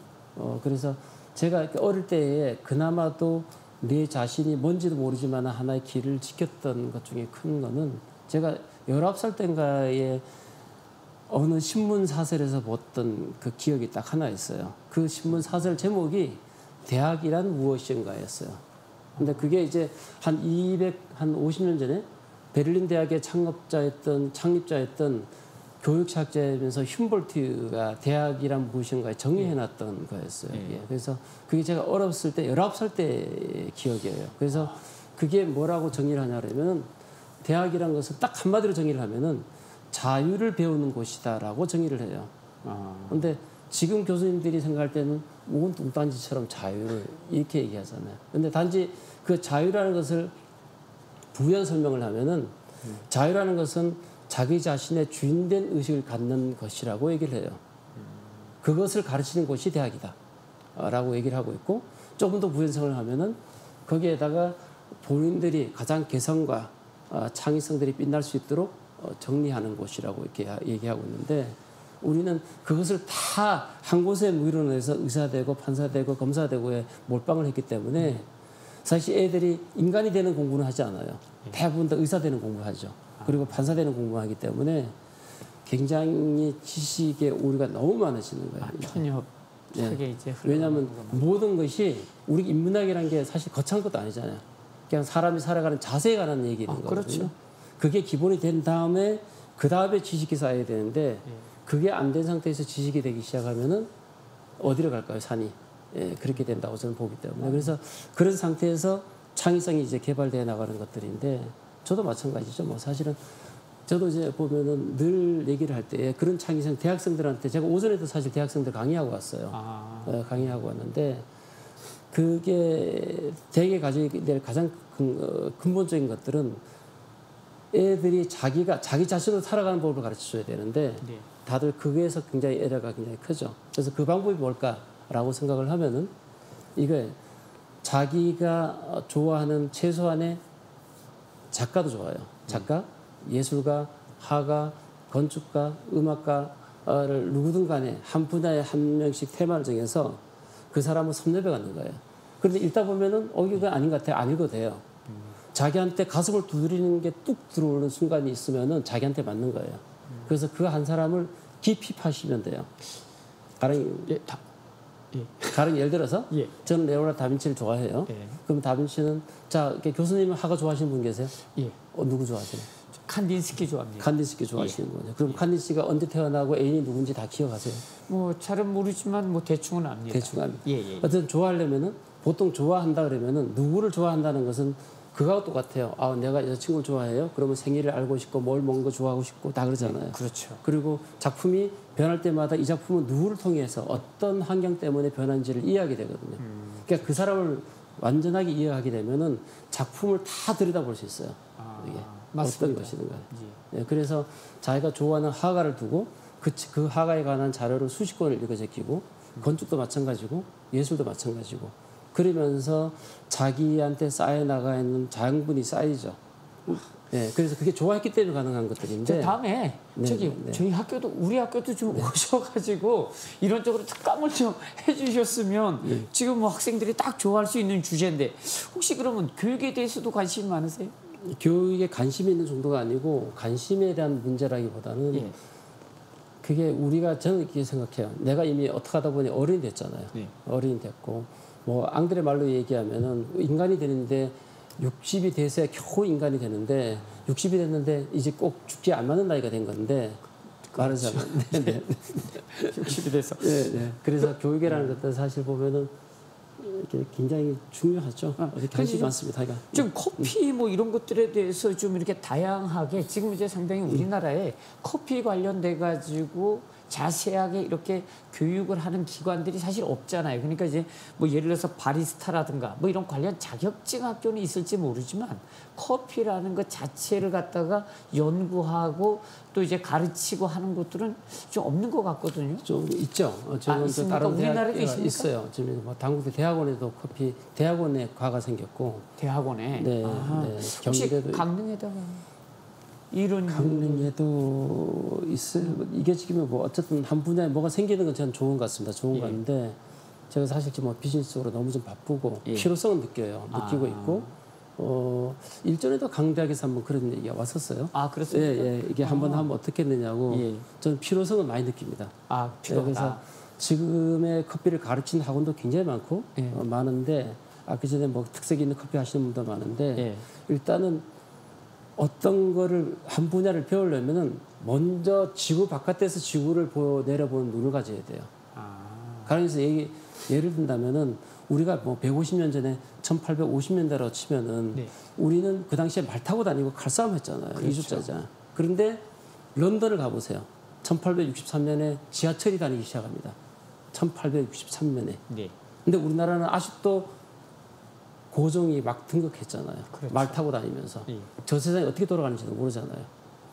그래서 제가 어릴 때에 그나마도 내 자신이 뭔지도 모르지만 하나의 길을 지켰던 것 중에 큰 거는 제가 19살 때인가에 어느 신문 사설에서 봤던 그 기억이 딱 하나 있어요. 그 신문 사설 제목이 대학이란 무엇인가였어요. 근데 그게 이제 한 50년 전에 베를린 대학의 창립자였던 교육학자이면서 흉볼트가 대학이란 무엇인가에 정의해놨던 거였어요. 그래서 그게 제가 어렸을 때 19살 때 기억이에요. 그래서 그게 뭐라고 정의를 하냐면 대학이란 것은 딱 한마디로 정의를 하면은 자유를 배우는 곳이다라고 정의를 해요. 그런데 지금 교수님들이 생각할 때는 뭔 뚱딴지처럼 자유를 이렇게 얘기하잖아요. 근데 단지 그 자유라는 것을 부연 설명을 하면은 자유라는 것은 자기 자신의 주인된 의식을 갖는 것이라고 얘기를 해요. 그것을 가르치는 곳이 대학이다 라고 얘기를 하고 있고 조금 더 부연성을 하면은 거기에다가 본인들이 가장 개성과 창의성들이 빛날 수 있도록 정리하는 곳이라고 이렇게 얘기하고 있는데 우리는 그것을 다 한 곳에 모이러내서 의사 되고 판사 되고 검사 되고에 몰빵을 했기 때문에 사실 애들이 인간이 되는 공부는 하지 않아요. 대부분 다 의사 되는 공부를 하죠. 그리고 판사 되는 공부를 하기 때문에 굉장히 지식의 오류가 너무 많아지는 거예요. 편협하게 이제 왜냐하면 모든 것이 우리 인문학이라는 게 사실 거창한 것도 아니잖아요. 그냥 사람이 살아가는 자세에 관한 얘기인 거거든요. 그렇죠. 그게 기본이 된 다음에 그 다음에 지식이 쌓여야 되는데 그게 안 된 상태에서 지식이 되기 시작하면은 어디로 갈까요? 산이. 그렇게 된다고 저는 보기 때문에. 그래서 그런 상태에서 창의성이 이제 개발되어 나가는 것들인데 저도 마찬가지죠. 뭐 사실은 저도 이제 보면은 늘 얘기를 할 때 그런 창의성 대학생들한테 제가 오전에도 사실 대학생들 강의하고 왔어요. 강의하고 왔는데 그게 대개 가져야 될 가장 근본적인 것들은 애들이 자기 자신으로 살아가는 법을 가르쳐줘야 되는데 다들 그거에서 굉장히 에러가 굉장히 크죠. 그래서 그 방법이 뭘까라고 생각을 하면은 이게 자기가 좋아하는 최소한의 작가도 좋아요. 작가, 예술가, 화가, 건축가, 음악가를 누구든 간에 한 분야에 한 명씩 테마를 정해서 그 사람을 섭렵해 가는 거예요. 그런데 읽다 보면은 이거 아닌 것 같아요. 안 읽어도 돼요. 자기한테 가슴을 두드리는 게 뚝 들어오는 순간이 있으면은 자기한테 맞는 거예요. 그래서 그 한 사람을 깊이 파시면 돼요. 가령 예를 들어서 저는 레오나르도 다빈치를 좋아해요. 그럼 다빈치는 교수님은 화가 좋아하시는 분 계세요? 누구 좋아하시나요? 칸딘스키 좋아합니다. 칸딘스키 좋아하시는 거죠. 그럼 칸딘스키가 언제 태어나고 애인이 누군지 다 기억하세요? 뭐 잘은 모르지만 뭐 대충은 압니다. 대충 압니다. 어쨌든 좋아하려면은 보통 좋아한다 그러면은 누구를 좋아한다는 것은 그거하고 똑같아요. 내가 여자친구를 좋아해요. 그러면 생일을 알고 싶고 뭘 먹는 거 좋아하고 싶고 다 그러잖아요. 그렇죠. 그리고 작품이 변할 때마다 이 작품은 누구를 통해서 어떤 환경 때문에 변한지를 이해하게 되거든요. 그러니까 그 사람을 완전하게 이해하게 되면은 작품을 다 들여다볼 수 있어요. 이게 어떤 것이든가. 그래서 자기가 좋아하는 화가를 두고 그 화가에 관한 자료를 수십 권을 읽어 제끼고 건축도 마찬가지고 예술도 마찬가지고 그러면서 자기한테 쌓여나가 있는 자양분이 쌓이죠. 네, 그래서 그게 좋아했기 때문에 가능한 것들인데. 다음에 네, 저기 네. 저희 학교도 우리 학교도 좀 오셔가지고 이런 쪽으로 특강을 좀 해주셨으면 지금 뭐 학생들이 딱 좋아할 수 있는 주제인데 혹시 그러면 교육에 대해서도 관심이 많으세요? 교육에 관심이 있는 정도가 아니고 관심에 대한 문제라기보다는 예. 그게 우리가 저는 이렇게 생각해요. 내가 이미 어떻게 하다 보니 어른이 됐잖아요. 네. 어른이 됐고 뭐 앙드레 말로 얘기하면은 인간이 되는데 60이 돼서야 겨우 인간이 되는데 60이 됐는데 이제 꼭 죽지 안 맞는 나이가 된 건데 말하자면 네. 60이 돼서. 네, 네. 그래서 교육이라는 것들 사실 보면은 이렇게 굉장히 중요하죠. 관심이 많습니다. 하여간. 좀 커피 뭐 이런 것들에 대해서 좀 이렇게 다양하게 지금 이제 상당히 우리나라에 커피 관련돼 가지고 자세하게 이렇게 교육을 하는 기관들이 사실 없잖아요. 그러니까 이제 뭐 예를 들어서 바리스타라든가 뭐 이런 관련 자격증 학교는 있을지 모르지만 커피라는 것 자체를 갖다가 연구하고 또 이제 가르치고 하는 것들은 좀 없는 것 같거든요. 좀 있죠. 지금 있습니까? 다른 우리나라에도 대학교가 있습니까? 있어요. 지금 뭐 당국대 대학원에도 커피 대학원에 과가 생겼고. 대학원에. 네, 아하. 네. 혹시 경기대도 강릉에다가 이런 강릉에도 있어요. 이게 지금 뭐 어쨌든 한 분야에 뭐가 생기는 건 저는 좋은 것 같습니다. 좋은 것 같은데 제가 사실 지금 뭐 비즈니스적으로 너무 좀 바쁘고 필요성은 느끼고 있고 일전에도 강대학에서 한번 그런 얘기가 왔었어요. 아, 그렇습니까? 예, 이게 한번 하면 어떻겠느냐고 저는 필요성은 많이 느낍니다. 아, 필요하다. 그래서 지금의 커피를 가르치는 학원도 굉장히 많고 많은데 아까 전에 뭐 특색 있는 커피 하시는 분도 많은데 일단은 어떤 거를 한 분야를 배우려면은 먼저 지구 바깥에서 지구를 내려보는 눈을 가져야 돼요. 가령에서 예를 든다면은 우리가 뭐 150년 전에 1850년대로 치면은 우리는 그 당시에 말 타고 다니고 칼싸움 했잖아요. 그렇죠. 이주자자. 그런데 런던을 가보세요. 1863년에 지하철이 다니기 시작합니다. 1863년에. 네. 근데 우리나라는 아직도 고종이 막 등극했잖아요. 그렇죠. 말 타고 다니면서. 저 세상이 어떻게 돌아가는지도 모르잖아요.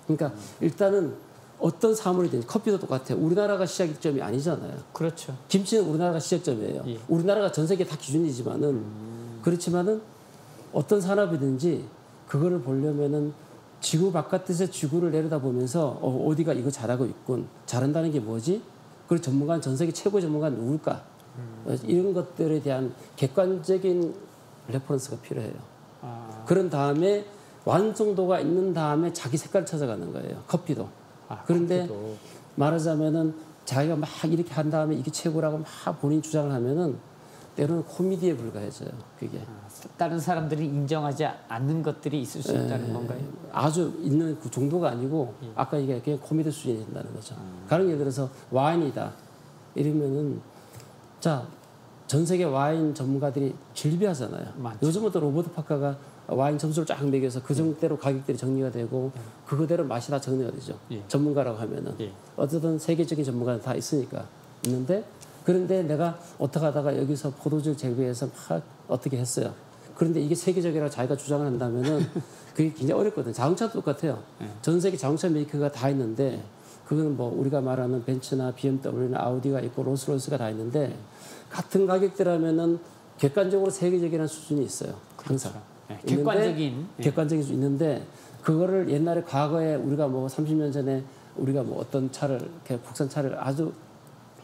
그러니까 일단은 어떤 사물이든지 커피도 똑같아요. 우리나라가 시작점이 아니잖아요. 그렇죠. 김치는 우리나라가 시작점이에요. 우리나라가 전 세계 다 기준이지만은 그렇지만은 어떤 산업이든지 그거를 보려면은 지구 바깥에서 지구를 내려다보면서 어디가 이거 잘하고 있군. 잘한다는 게 뭐지? 그리고 전문가는 전 세계 최고의 전문가는 누굴까? 이런 것들에 대한 객관적인 레퍼런스가 필요해요. 그런 다음에 완성도가 있는 다음에 자기 색깔을 찾아가는 거예요. 커피도. 그런데 커피도. 말하자면은 자기가 막 이렇게 한 다음에 이게 최고라고 막 본인 주장을 하면은 때로는 코미디에 불과해져요. 그게. 다른 사람들이 인정하지 않는 것들이 있을 수 있다는 건가요? 아주 있는 그 정도가 아니고 아까 이게 그냥 코미디 수준이 된다는 거죠. 가령 예를 들어서 와인이다. 이러면은 자 전 세계 와인 전문가들이 질비하잖아요. 맞죠. 요즘은 또 로버트 파카가 와인 점수를 쫙 매겨서 그 정도대로 가격들이 정리가 되고 그거대로 맛이 다 정리가 되죠. 전문가라고 하면은 어쨌든 세계적인 전문가는 다 있으니까 있는데 그런데 내가 어떻게 하다가 여기서 포도주를 재배해서 막 어떻게 했어요. 그런데 이게 세계적이라고 자기가 주장을 한다면은 그게 굉장히 어렵거든요. 자동차도 똑같아요. 전 세계 자동차 메이커가 다 있는데 그거는 뭐 우리가 말하는 벤츠나 BMW나 아우디가 있고 롤스로이스가 다 있는데 같은 가격대라면은 객관적으로 세계적이라는 수준이 있어요. 항상. 객관적인 수 있는데 그거를 옛날에 과거에 우리가 뭐 30년 전에 우리가 뭐 어떤 차를 이렇게 국산 차를 아주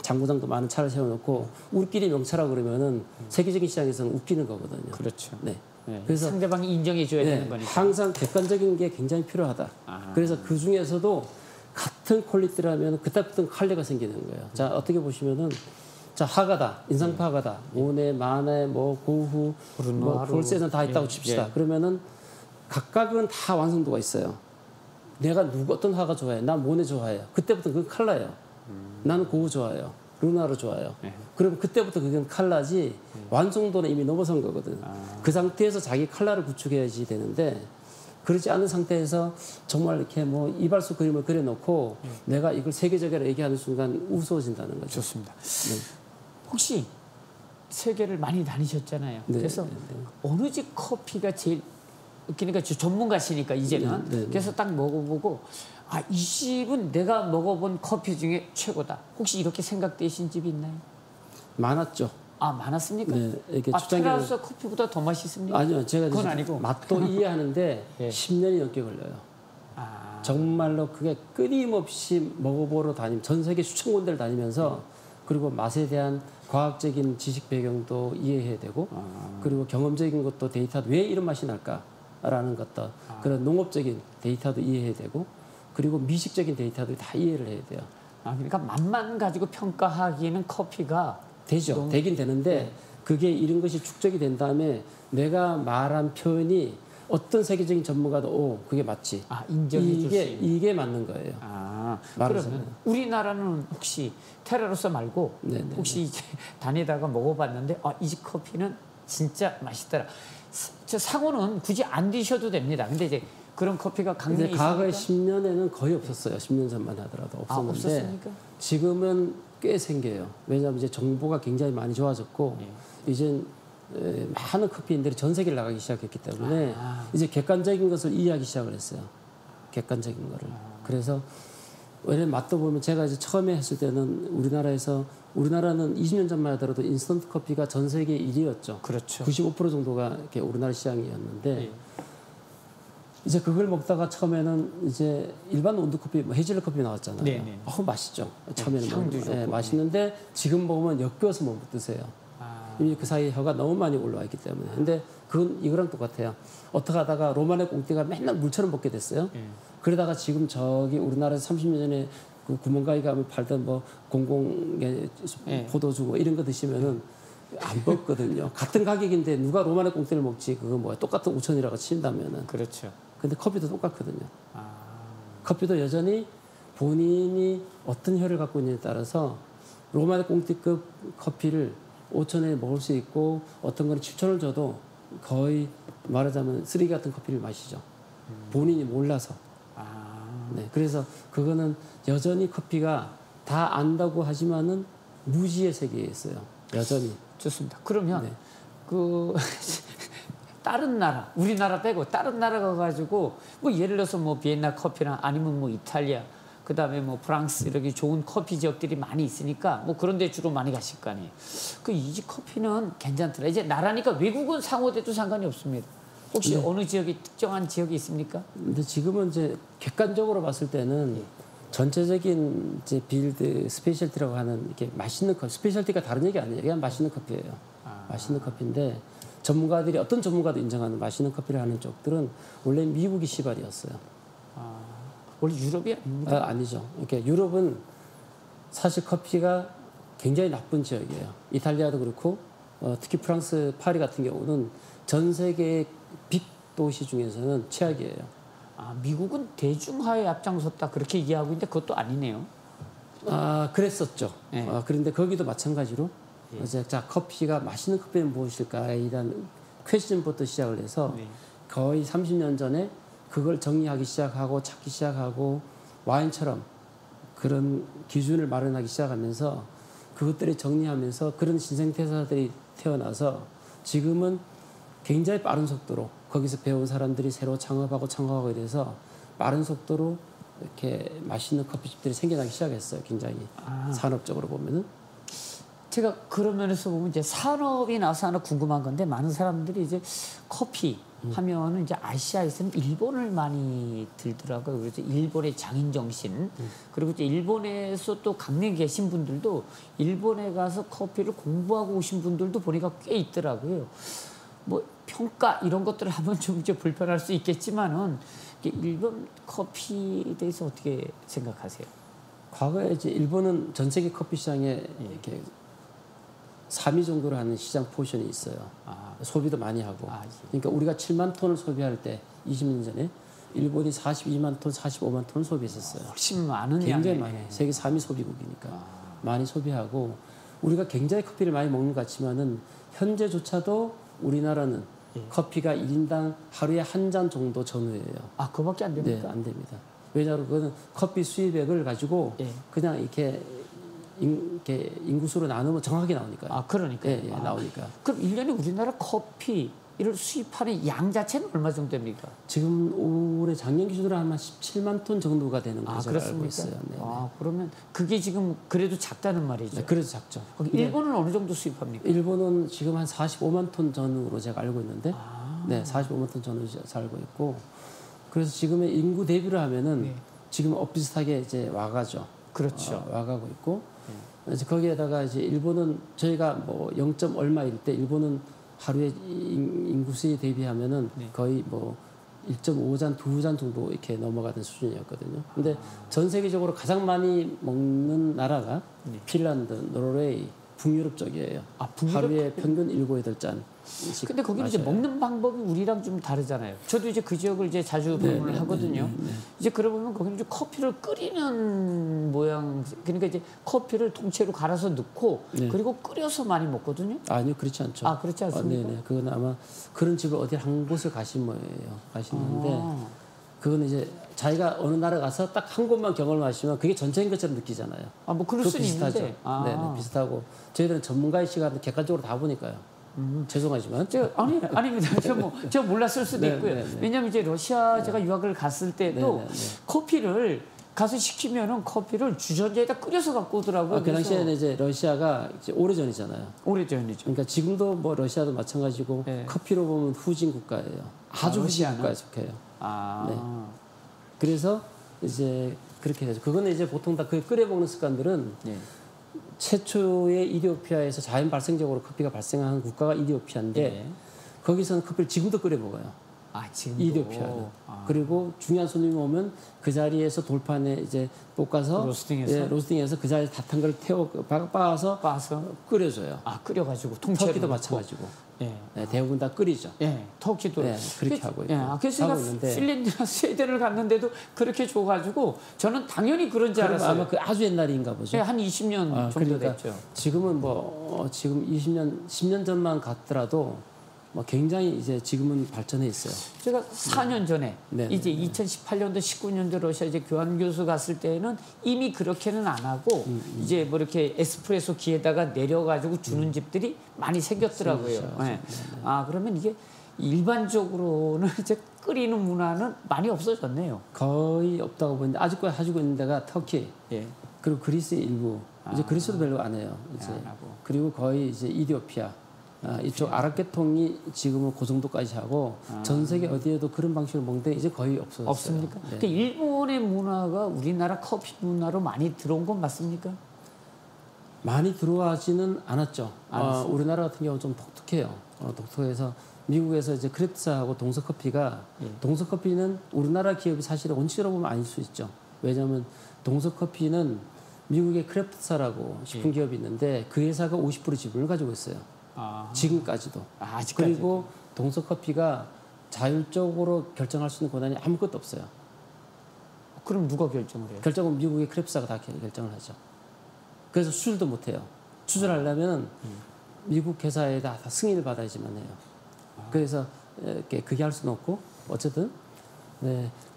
장고장도 많은 차를 세워놓고 우리끼리 명차라고 그러면은 세계적인 시장에서는 웃기는 거거든요. 그렇죠. 네. 그래서 상대방이 인정해줘야 되는 거니까. 항상 객관적인 게 굉장히 필요하다. 그래서 그 중에서도 같은 퀄리티라면 그때부터 칼레가 생기는 거예요. 자 어떻게 보시면은 자 화가다, 인상파 화가다, 모네, 마네, 뭐 고흐, 뭐 볼세는 다 있다고 칩시다. 그러면은 각각은 다 완성도가 있어요. 내가 어떤 화가 좋아해? 난 모네 좋아해요. 그때부터 그건 칼라예요. 나는 고흐 좋아해요. 루나르 좋아해요. 그럼 그때부터 그건 칼라지 완성도는 이미 넘어선 거거든. 그 상태에서 자기 칼라를 구축해야지 되는데 그렇지 않은 상태에서 정말 이렇게 뭐 이발소 그림을 그려놓고 내가 이걸 세계적으로 얘기하는 순간 우스워진다는 거죠. 좋습니다. 혹시 세계를 많이 다니셨잖아요. 그래서 어느 집 커피가 제일 그러니까 전문가시니까 이제는 그래서 딱 먹어보고 아, 이 집은 내가 먹어본 커피 중에 최고다. 혹시 이렇게 생각되신 집이 있나요? 많았죠. 아, 많았습니까? 네, 이렇게 아, 초창기에는- 테라스 커피보다 더 맛있습니까? 아니요, 제가 그건 이제 아니고. 맛도 이해하는데 예. 10년이 넘게 걸려요. 아, 정말로 그게 끊임없이 먹어보러 전 세계 수천 군데를 다니면서 그리고 맛에 대한 과학적인 지식 배경도 이해해야 되고 그리고 경험적인 것도 데이터도 왜 이런 맛이 날까라는 것도 그런 농업적인 데이터도 이해해야 되고 그리고 미식적인 데이터도 다 이해를 해야 돼요. 아, 그러니까 맛만 가지고 평가하기는 커피가 되죠. 되긴 되는데 그게 이런 것이 축적이 된 다음에 내가 말한 표현이 어떤 세계적인 전문가도 그게 맞지. 아, 인정해 줄 수 있는. 이게 맞는 거예요. 아, 말하자면. 그러면 우리나라는 혹시 테라로서 말고 네네. 혹시 이제 다니다가 먹어봤는데 이 집 커피는 진짜 맛있더라. 저 상호는 굳이 안 드셔도 됩니다. 근데 이제 그런 커피가 강릉에 근데 과거에 있습니까? 10년에는 거의 없었어요. 10년 전만 하더라도 없었는데 없었습니까? 지금은 꽤 생겨요. 왜냐하면 이제 정보가 굉장히 많이 좋아졌고 이제 많은 커피인들이 전 세계를 나가기 시작했기 때문에 이제 객관적인 것을 이해하기 시작을 했어요. 객관적인 거를. 그래서 왜냐면 맛도 보면 제가 이제 처음에 했을 때는 우리나라는 20년 전만 하더라도 인스턴트 커피가 전 세계 1위였죠. 그렇죠. 95% 정도가 이렇게 우리나라 시장이었는데 예. 이제 그걸 먹다가 처음에는 이제 일반 온두 커피, 헤이즐넛 커피 나왔잖아요. 네네. 맛있죠. 처음에는 향도 좋고. 맛있는데 지금 먹으면 역겨워서 못 드세요. 이미 그 사이에 혀가 너무 많이 올라와 있기 때문에. 근데 그건 이거랑 똑같아요. 어떻게 하다가 로마네 꽁띠가 맨날 물처럼 먹게 됐어요. 그러다가 지금 저기 우리나라에서 30년 전에 그 구멍가게 가면 팔던 공공에 포도주 이런 거 드시면은 안 먹거든요. 같은 가격인데 누가 로마네 꽁띠를 먹지? 그거 뭐야? 똑같은 5천이라고 친다면은. 그렇죠. 근데 커피도 똑같거든요. 커피도 여전히 본인이 어떤 혀를 갖고 있느냐에 따라서 로마네 꽁띠급 커피를 5천원에 먹을 수 있고 어떤 거는 7천원 줘도 거의 말하자면 쓰레기 같은 커피를 마시죠. 본인이 몰라서. 네, 그래서 그거는 여전히 커피가 다 안다고 하지만은 무지의 세계에 있어요. 여전히. 좋습니다. 그러면 네. 그 다른 나라, 우리나라 빼고 다른 나라 가가지고 뭐 예를 들어서 뭐 비엔나 커피나 아니면 뭐 이탈리아, 그 다음에 뭐 프랑스 이렇게 좋은 커피 지역들이 많이 있으니까 뭐 그런 데 주로 많이 가실 거 아니에요. 그 이집 커피는 괜찮더라. 이제 나라니까 외국은 상호돼도 상관이 없습니다. 혹시 어느 지역이 특정한 지역이 있습니까? 근데 지금은 이제 객관적으로 봤을 때는 전체적인 이제 빌드 스페셜티라고 하는 이렇게 맛있는 커피, 스페셜티가 다른 얘기 아니에요. 그냥 맛있는 커피예요. 맛있는 커피인데 전문가들이 어떤 전문가도 인정하는 맛있는 커피를 하는 쪽들은 원래 미국이 시발이었어요. 원래 유럽이 아닙니다. 아니죠. 이렇게 유럽은 사실 커피가 굉장히 나쁜 지역이에요. 이탈리아도 그렇고 특히 프랑스 파리 같은 경우는 전 세계의 빅 도시 중에서는 최악이에요. 미국은 대중화에 앞장섰다 그렇게 얘기하고 있는데 그것도 아니네요. 그랬었죠. 네. 그런데 거기도 마찬가지로 이제 자 커피가 맛있는 커피는 무엇일까에 대한 퀘스천부터 시작을 해서 거의 30년 전에 그걸 정리하기 시작하고 찾기 시작하고 와인처럼 그런 기준을 마련하기 시작하면서 그것들을 정리하면서 그런 신생태사들이 태어나서 지금은 굉장히 빠른 속도로 거기서 배운 사람들이 새로 창업하고 이래서 빠른 속도로 이렇게 맛있는 커피집들이 생겨나기 시작했어요. 굉장히 산업적으로 보면은. 제가 그런 면에서 보면 이제 산업이 나서 하나 궁금한 건데 많은 사람들이 이제 커피 하면은 이제 아시아에서는 일본을 많이 들더라고요. 그래서 일본의 장인 정신 그리고 이제 일본에서 또 강릉에 계신 분들도 일본에 가서 커피를 공부하고 오신 분들도 보니까 꽤 있더라고요. 뭐 평가 이런 것들을 하면 좀 이제 불편할 수 있겠지만은 일본 커피에 대해서 어떻게 생각하세요? 과거에 이제 일본은 전 세계 커피 시장에 이렇게 3위 정도로 하는 시장 포션이 있어요. 소비도 많이 하고. 그러니까 우리가 7만 톤을 소비할 때 20년 전에 일본이 42만 톤, 45만 톤을 소비했었어요. 훨씬 많은 굉장히 양이네. 많이. 세계 3위 소비국이니까 많이 소비하고 우리가 굉장히 커피를 많이 먹는 것 같지만은 현재조차도 우리나라는 커피가 1인당 하루에 한 잔 정도 전후예요. 그거밖에 안 됩니까? 네, 안 됩니다. 왜냐하면 그거는 커피 수입액을 가지고 그냥 이렇게 인구수로 나누면 정확하게 나오니까요. 그러니까요. 나오니까. 그럼 1년에 우리나라 커피 이를 수입하는 양 자체는 얼마 정도 됩니까? 지금 올해 작년 기준으로 아마 17만 톤 정도가 되는 걸로 제가 알고 있어요. 네. 아, 그러면 그게 지금 그래도 작다는 말이죠. 네, 그래도 작죠. 일본은 어느 정도 수입합니까? 일본은 지금 한 45만 톤 전후로 제가 알고 있는데, 네, 45만 톤 전후로 알고 있고, 그래서 지금의 인구 대비를 하면은 네. 지금 엇비슷하게 이제 와가죠. 그렇죠. 와가고 있고, 그래서 거기에다가 이제 일본은 저희가 뭐 0. 얼마일 때 일본은 하루에 인구수에 대비하면은 거의 뭐 1.5잔, 2잔 정도 이렇게 넘어가던 수준이었거든요. 근데 전 세계적으로 가장 많이 먹는 나라가 핀란드, 노르웨이, 북유럽 쪽이에요. 아, 북유럽? 하루에 평균 7, 8잔. 근데 거기는 이제 먹는 방법이 우리랑 좀 다르잖아요. 저도 이제 그 지역을 이제 자주 방문을 하거든요. 이제 그러 보면 거기는 이제 커피를 끓이는 모양, 그러니까 이제 커피를 통째로 갈아서 넣고 그리고 끓여서 많이 먹거든요. 아니요, 그렇지 않죠. 아, 그렇지 않습니까? 네네. 그건 아마 그런 집을 어디 한 곳을 가시는데 그거는 이제 자기가 어느 나라 가서 딱 한 곳만 경험을 하시면 그게 전체인 것처럼 느끼잖아요. 아, 뭐 그럴 수는 비슷하죠. 있는데. 네, 비슷하고 저희들은 전문가의 시간을 객관적으로 다 보니까요. 죄송하지만 아닙니다. 저 몰랐을 수도 있고요. 왜냐하면 이제 러시아 제가 유학을 갔을 때도 커피를 가서 시키면은 커피를 주전자에다 끓여서 갖고 오더라고요. 그 당시에는 이제 러시아가 이제 오래전이잖아요. 오래전이죠. 그러니까 지금도 뭐 러시아도 마찬가지고 커피로 보면 후진 국가예요. 아주 후진 국가에 속해요. 네. 그래서 이제 그렇게 해서 그거는 이제 보통 다 그 끓여 먹는 습관들은 최초의 이디오피아에서 자연 발생적으로 커피가 발생한 국가가 이디오피아인데 거기서는 커피를 지금도 끓여 먹어요. 아, 지금도. 이디오피아는. 그리고 중요한 손님이 오면 그 자리에서 돌판에 이제 볶아서 로스팅해서 그 자리에 다 탄 걸 빻아서 끓여줘요. 아, 끓여가지고 통째로. 터키도 마찬가지고. 네, 대부분 다 끓이죠. 터키도 그렇게 하고 있고. 그래서 제가 핀란드나 스웨덴을 갔는데도 그렇게 줘가지고 저는 당연히 그런 줄 알았어요. 아마 그 아주 옛날인가 보죠. 한 20년 정도 그러니까 됐죠. 지금은 뭐 지금 10년 전만 갔더라도 뭐 굉장히 이제 지금은 발전해 있어요. 제가 4년 전에 이제 2018년도 19년도 러시아 이제 교환 교수 갔을 때는 이미 그렇게는 안 하고 이제 뭐 이렇게 에스프레소 기에다가 내려가지고 주는 집들이 많이 생겼더라고요. 아, 그러면 이게 일반적으로는 이제 끓이는 문화는 많이 없어졌네요. 거의 없다고 보는데 아직도 가지고 있는 데가 터키, 그리고 그리스 일부. 이제 그리스도 별로 안 해요. 이제 그리고 거의 이제 이디오피아. 이쪽 아랍계통이 지금은 그 정도까지 하고 전 세계 어디에도 그런 방식으로 먹는데 이제 거의 없어졌어요. 없습니까? 그러니까 일본의 문화가 우리나라 커피 문화로 많이 들어온 건 맞습니까? 많이 들어가지는 않았죠. 우리나라 같은 경우는 좀 독특해요. 독특해서 미국에서 이제 크래프트사하고 동서커피가 동서커피는 우리나라 기업이 사실은 원칙으로 보면 아닐 수 있죠. 왜냐하면 동서커피는 미국의 크래프트사라고 식품 기업이 있는데 그 회사가 50% 지분을 가지고 있어요. 지금까지도. 그리고 동서커피가 자율적으로 결정할 수 있는 권한이 아무것도 없어요. 그럼 누가 결정을 해요? 결정은 미국의 크래프트사가 다 결정을 하죠. 그래서 수출도 못해요. 수출하려면 미국 회사에다 다 승인을 받아야지만 해요. 그래서 그게 할 수는 없고 어쨌든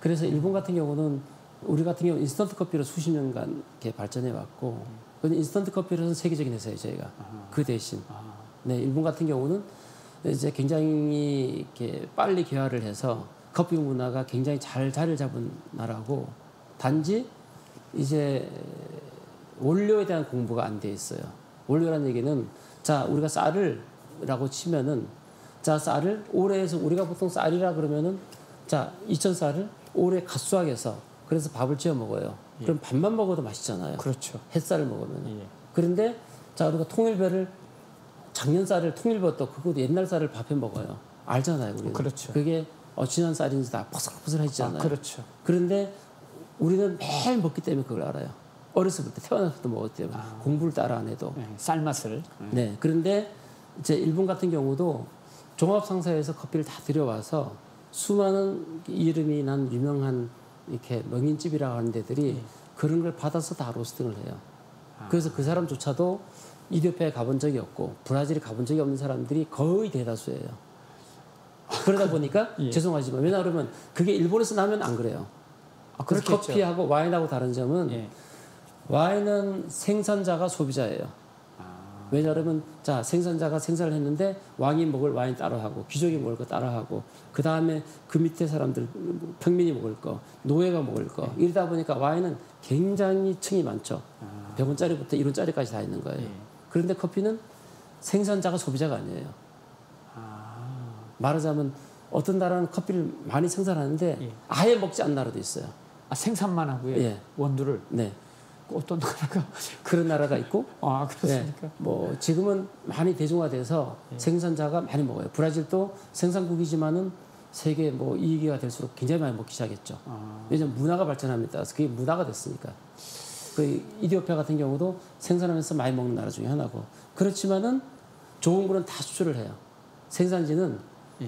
그래서 일본 같은 경우는 우리 같은 경우 인스턴트 커피로 수십 년간 이렇게 발전해 왔고 인스턴트 커피로는 세계적인 회사예요 저희가. 그 대신 일본 같은 경우는 이제 굉장히 이렇게 빨리 개화를 해서 커피 문화가 굉장히 잘 자리를 잡은 나라고 단지 이제 원료에 대한 공부가 안 돼 있어요. 원료라는 얘기는 자 우리가 쌀을라고 치면은 자 쌀을 올해에서 우리가 보통 쌀이라 그러면은 자 2,000쌀을 올해 갓수확해서 그래서 밥을 지어 먹어요. 그럼 밥만 먹어도 맛있잖아요. 그렇죠. 햇쌀을 먹으면. 그런데 자 우리가 통일배를 작년 쌀을 통일배도 그것도 옛날 쌀을 밥해 먹어요. 알잖아요. 우리는. 그렇죠. 그게 지난 쌀인지 다 포슬포슬해지잖아요. 그렇죠. 그런데 우리는 매일 먹기 때문에 그걸 알아요. 어렸을 때 태어나서 부터 먹었기 때문에 공부를 따라 안 해도. 쌀 맛을. 그런데 이제 일본 같은 경우도 종합상사에서 커피를 다 들여와서 수많은 이름이 난 유명한 이렇게 명인집이라고 하는 데들이 그런 걸 받아서 다 로스팅을 해요. 그래서 그 사람조차도 이디오피아에 가본 적이 없고 브라질에 가본 적이 없는 사람들이 거의 대다수예요. 그러다 보니까 죄송하지만 왜냐 그러면 그게 일본에서 나면 안 그래요. 그래서 커피하고 와인하고 다른 점은 와인은 생산자가 소비자예요. 왜냐하면 자 생산자가 생산을 했는데 왕이 먹을 와인 따로 하고 귀족이 먹을 거 따로 하고 그 다음에 그 밑에 사람들 평민이 먹을 거 노예가 먹을 거 이러다 보니까 와인은 굉장히 층이 많죠. 100원짜리부터 1원짜리까지 다 있는 거예요. 그런데 커피는 생산자가 소비자가 아니에요. 말하자면 어떤 나라는 커피를 많이 생산하는데 아예 먹지 않는 나라도 있어요. 아, 생산만 하고요. 예. 원두를. 네. 어떤 나라가 그런 나라가 있고 아, 그렇습니까? 뭐 지금은 많이 대중화돼서 생산자가 많이 먹어요. 브라질도 생산국이지만은 세계 뭐 2위가 될수록 굉장히 많이 먹기 시작했죠. 왜냐하면 문화가 발전함에 따라서 그게 문화가 됐으니까. 그 이디오피아 같은 경우도 생산하면서 많이 먹는 나라 중에 하나고 그렇지만은 좋은 거는 다 수출을 해요. 생산지는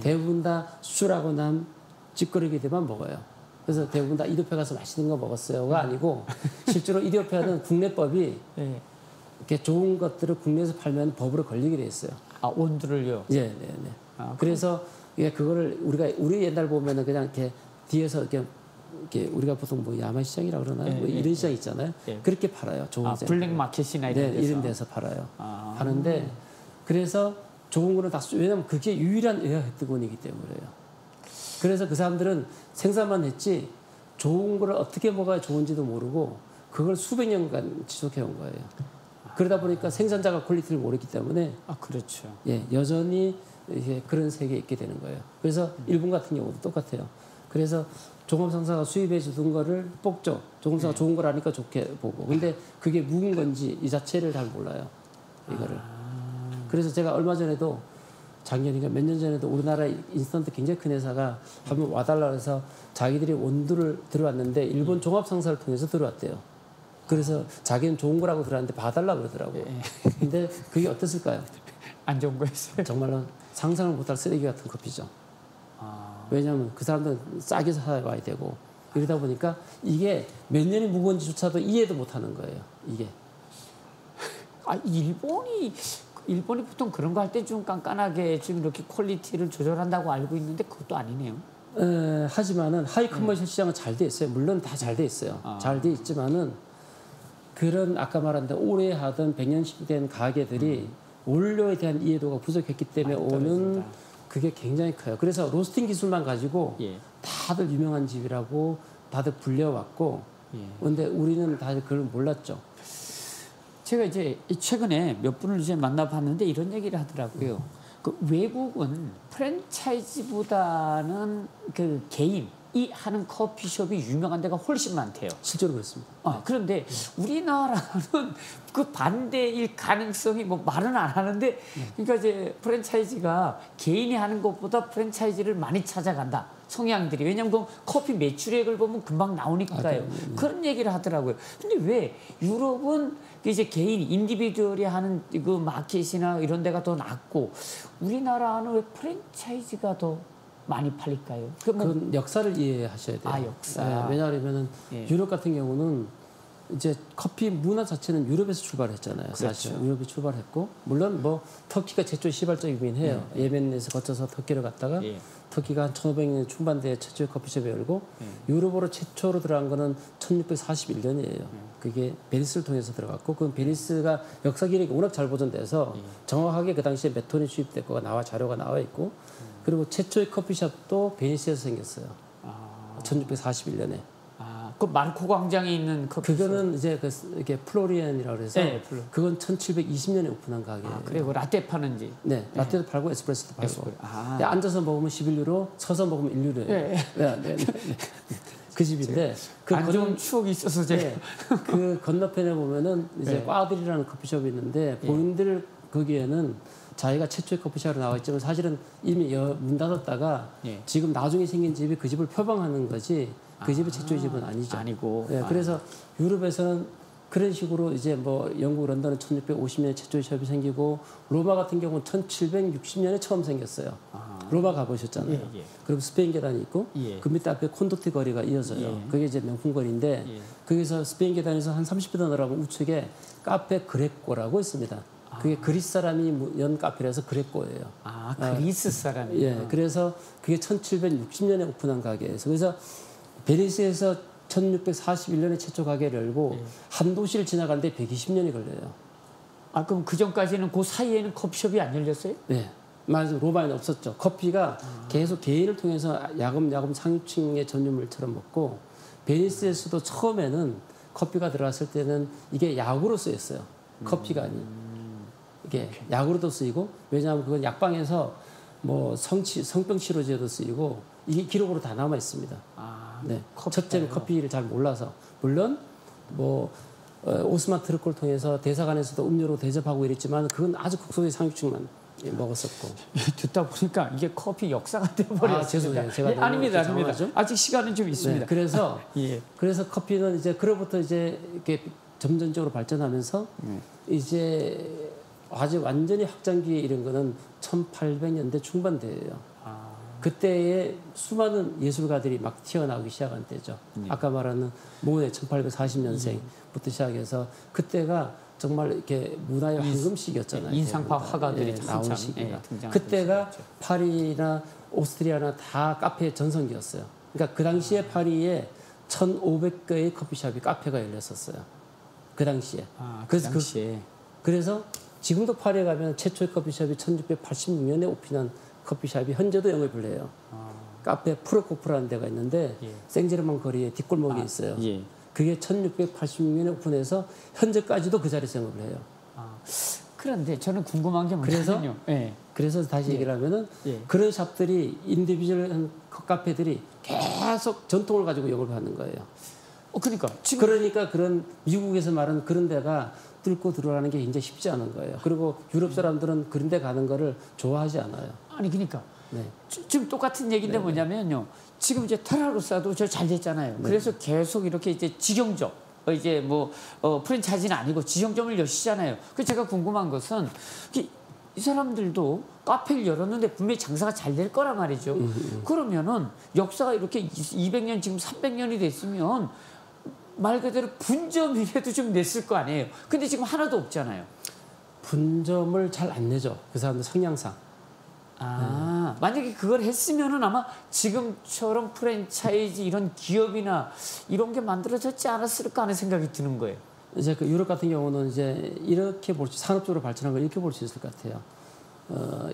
대부분 다 수출하고 난 찌꺼리게만 먹어요. 그래서 대부분 다 이디오피아 가서 맛있는 거 먹었어요가 아니고 실제로 이디오피아는 국내법이 이렇게 좋은 것들을 국내에서 팔면 법으로 걸리게 돼 있어요. 아, 원두를요? 예, 네, 네. 그래서 그거를 우리 옛날 보면은 그냥 이렇게 뒤에서 이렇게 우리가 보통 뭐 야마시장이라 그러나요? 뭐 이런 시장 있잖아요. 그렇게 팔아요. 좋은 아, 블랙 마켓이나 이런 데서. 이런 데서 팔아요. 하는데 그래서 좋은 거는 다 왜냐면 그게 유일한 에어 획득원이기 때문에요. 그래서 그 사람들은 생산만 했지 좋은 거를 어떻게 먹어야 좋은지도 모르고 그걸 수백 년간 지속해 온 거예요. 그러다 보니까 생산자가 퀄리티를 모르기 때문에 아, 그렇죠. 예, 여전히 그런 세계에 있게 되는 거예요. 그래서 일본 같은 경우도 똑같아요. 그래서 종합상사가 수입해 주던 거를 뽑죠. 종합상사가 좋은 거라니까 좋게 보고. 근데 그게 묵은 건지 이 자체를 잘 몰라요. 이거를. 그래서 제가 얼마 전에도 작년인가 몇 년 전에도 우리나라 인스턴트 굉장히 큰 회사가 한번 와달라 해서 자기들이 원두를 들어왔는데 일본 종합상사를 통해서 들어왔대요. 그래서 자기는 좋은 거라고 들어왔는데 봐달라 그러더라고요. 근데 그게 어땠을까요? 안 좋은 거였어요. 정말로 상상을 못할 쓰레기 같은 커피죠. 왜냐하면 그 사람들은 싸게 사와야 되고 이러다 보니까 이게 몇 년이 묵은지조차도 이해도 못하는 거예요. 이게. 아, 일본이 보통 그런 거 할 때 좀 깐깐하게 지금 이렇게 퀄리티를 조절한다고 알고 있는데 그것도 아니네요. 하지만은 하이 커머셜 시장은 잘 돼 있어요. 물론 다 잘 돼 있어요. 잘 돼 있지만은 그런 아까 말한 데 오래 하던 100년씩 된 가게들이 원료에 대한 이해도가 부족했기 때문에 오는 그게 굉장히 커요. 그래서 로스팅 기술만 가지고 다들 유명한 집이라고 다들 불려왔고 그런데 우리는 다들 그걸 몰랐죠. 제가 이제 최근에 몇 분을 이제 만나봤는데 이런 얘기를 하더라고요. 그 외국은 프랜차이즈보다는 그 개인이 하는 커피숍이 유명한 데가 훨씬 많대요. 실제로 그렇습니다. 그런데 우리나라는 그 반대일 가능성이 뭐 말은 안 하는데 그러니까 이제 프랜차이즈가 개인이 하는 것보다 프랜차이즈를 많이 찾아간다. 성향들이. 왜냐하면 그 커피 매출액을 보면 금방 나오니까요. 그런 얘기를 하더라고요. 근데 왜 유럽은 이제 개인, 인디비듀얼이 하는 그 마켓이나 이런 데가 더 낫고 우리나라는 왜 프랜차이즈가 더 많이 팔릴까요? 그건 역사를 이해하셔야 돼요. 아, 역사. 네, 왜냐하면 유럽 같은 경우는 이제 커피 문화 자체는 유럽에서 출발했잖아요. 그렇죠. 사실 유럽이 출발했고 물론 뭐 터키가 최초의 시발적이긴 해요. 예멘에서 거쳐서 터키를 갔다가 터키가 한 1500년 중반대에 최초의 커피숍을 열고 유럽으로 최초로 들어간 거는 1641년이에요. 그게 베니스를 통해서 들어갔고 그 베니스가 역사 기록이 워낙 잘 보존돼서 정확하게 그 당시에 몇 톤이 수입됐고가 자료가 나와 있고 그리고 최초의 커피숍도 베니스에서 생겼어요. 1641년에. 그 마르코 광장에 있는 커피숍. 그거는 이제 이게 플로리안이라고 그래서 그건 1720년에 오픈한 가게예요. 그리고 라떼 파는지. 네, 라떼도 팔고 에스프레소도 팔고. 앉아서 먹으면 11유로, 서서 먹으면 1유로예요. 그 집인데 안 좋은 추억이 있어서 제가 그 건너편에 보면은 이제 꽈들이라는 커피숍이 있는데 본인들 거기에는 자기가 최초의 커피숍으로 나와 있지만 사실은 이미 문 닫았다가 지금 나중에 생긴 집이 그 집을 표방하는 거지 그 집이 최초의 집은 아니죠. 아니고. 그래서 유럽에서는 그런 식으로 이제 뭐 영국 런던은 1650년에 최초의 숍이 생기고 로마 같은 경우는 1760년에 처음 생겼어요. 로마 가보셨잖아요. 그리고 스페인 계단이 있고 그 밑에 앞에 콘도티 거리가 이어져요. 그게 이제 명품 거리인데 거기서 스페인 계단에서 한 30분 더 내려가면 우측에 카페 그레코라고 있습니다. 그게 그리스 사람이 연 카페라서 그레코예요. 그리스 사람이. 그래서 그게 1760년에 오픈한 가게예요. 그래서 베니스에서 1641년에 최초 가게를 열고 한 도시를 지나가는데 120년이 걸려요. 아 그럼 그 전까지는 그 사이에는 커피숍이 안 열렸어요? 네. 맞아요. 로마에는 없었죠. 커피가 계속 개인을 통해서 야금야금 상류층의 전유물처럼 먹고 베니스에서도 처음에는 커피가 들어왔을 때는 이게 약으로 쓰였어요. 커피가 아닌. 이게 약으로도 쓰이고 왜냐하면 그건 약방에서 뭐 성병 치료제도 쓰이고 이게 기록으로 다 남아 있습니다. 네. 첫째는 커피를 잘 몰라서 물론 뭐 오스만 트루크를 통해서 대사관에서도 음료로 대접하고 이랬지만 그건 아주 극소의 상류층만 먹었었고. 듣다 보니까 이게 커피 역사가 되어버렸습니다. 아, 죄송해요. 제가 너무 아닙니다. 당황하죠? 아직 시간은 좀 있습니다. 네, 그래서 예. 그래서 커피는 이제 그로부터 이제 이렇게 점점적으로 발전하면서 이제 아주 완전히 확장기에 이른 거는 1800년대 중반대예요. 그때에 수많은 예술가들이 막 튀어나오기 시작한 때죠. 아까 말하는 모네 1840년생부터 시작해서 그때가 정말 이렇게 문화의 황금시기였잖아요. 인상파 화가들이 나온 시기가. 그때가 파리나 오스트리아나 다 카페의 전성기였어요. 그러니까 그 당시에 파리에 1,500개의 커피숍이 카페가 열렸었어요. 그 당시에. 그래서 지금도 파리에 가면 최초의 커피숍이 1686년에 오픈한 커피숍이 현재도 영업을 해요. 카페 프로코프라는 데가 있는데 생제르맹 거리에 뒷골목에 있어요. 그게 1686년에 오픈해서 현재까지도 그 자리에서 영업을 해요. 그런데 저는 궁금한 게 뭐냐면요. 그래서 다시 얘기를 하면은 그런 샵들이 인디비주얼한 카페들이 계속 전통을 가지고 영업을 하는 거예요. 그러니까 그런 미국에서 말하는 그런 데가 뚫고 들어가는 게 굉장히 쉽지 않은 거예요. 그리고 유럽 사람들은 그런 데 가는 거를 좋아하지 않아요. 아니 그러니까 네. 지금 똑같은 얘기인데 뭐냐면요. 지금 이제 테라로사도 저 잘 됐잖아요. 그래서 계속 이렇게 이제 직영점 이제 뭐 프랜차이즈는 아니고 직영점을 여시잖아요. 그래서 제가 궁금한 것은 이 사람들도 카페를 열었는데 분명히 장사가 잘 될 거란 말이죠. 그러면은 역사가 이렇게 200년 지금 300년이 됐으면 말 그대로 분점이라도 좀 냈을 거 아니에요. 근데 지금 하나도 없잖아요. 분점을 잘 안 내죠. 그 사람들 성향상. 만약에 그걸 했으면은 아마 지금처럼 프랜차이즈 이런 기업이나 이런 게 만들어졌지 않았을까 하는 생각이 드는 거예요. 이제 그 유럽 같은 경우는 이제 이렇게 산업적으로 발전한 걸 이렇게 볼 수 있을 것 같아요.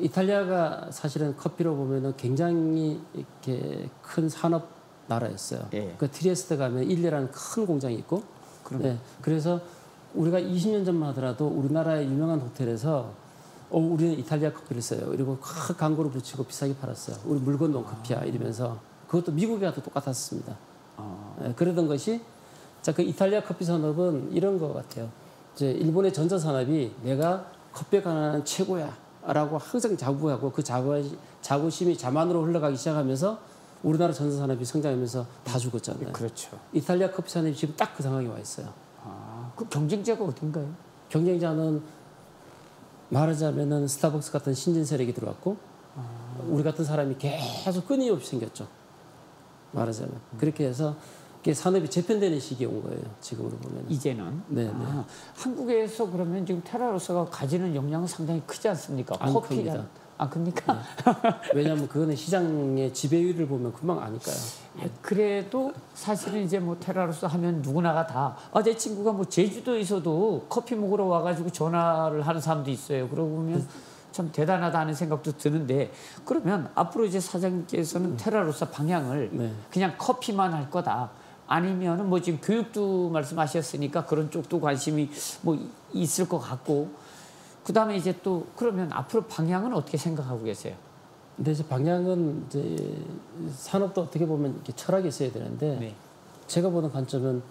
이탈리아가 사실은 커피로 보면은 굉장히 이렇게 큰 산업 나라였어요. 그 트리에스테 가면 일레라는 큰 공장이 있고, 그래서 우리가 20년 전만 하더라도 우리나라의 유명한 호텔에서 우리는 이탈리아 커피를 써요. 그리고 큰 광고를 붙이고 비싸게 팔았어요. 우리 물 건너온 커피야 이러면서 그것도 미국에 가도 똑같았습니다. 그러던 것이 그 이탈리아 커피 산업은 이런 것 같아요. 이제 일본의 전자 산업이 내가 커피에 관한 최고야라고 항상 자부하고 그 자부심이 자만으로 흘러가기 시작하면서 우리나라 전자 산업이 성장하면서 다 죽었잖아요. 그렇죠. 이탈리아 커피 산업이 지금 딱 그 상황에 와 있어요. 그 경쟁자가 어딘가요? 경쟁자는 말하자면은 스타벅스 같은 신진 세력이 들어왔고 우리 같은 사람이 계속 끊임없이 생겼죠. 말하자면 그렇게 해서 산업이 재편되는 시기에 온 거예요. 지금으로 보면 이제는. 한국에서 그러면 지금 테라로사가 가지는 영향은 상당히 크지 않습니까? 커피가 안 큽니까? 네. 왜냐하면 그거는 시장의 지배율을 보면 금방 아니까요. 그래도 사실은 이제 뭐 테라로사 하면 누구나가 다 내 친구가 뭐 제주도에서도 커피 먹으러 와가지고 전화를 하는 사람도 있어요. 그러고 보면 참 대단하다 하는 생각도 드는데 그러면 앞으로 이제 사장님께서는 테라로사 방향을 그냥 커피만 할 거다. 아니면은 뭐 지금 교육도 말씀하셨으니까 그런 쪽도 관심이 뭐 있을 것 같고 그 다음에 이제 또 그러면 앞으로 방향은 어떻게 생각하고 계세요? 근데 이제 방향은 이제 산업도 어떻게 보면 이렇게 철학이 있어야 되는데 제가 보는 관점은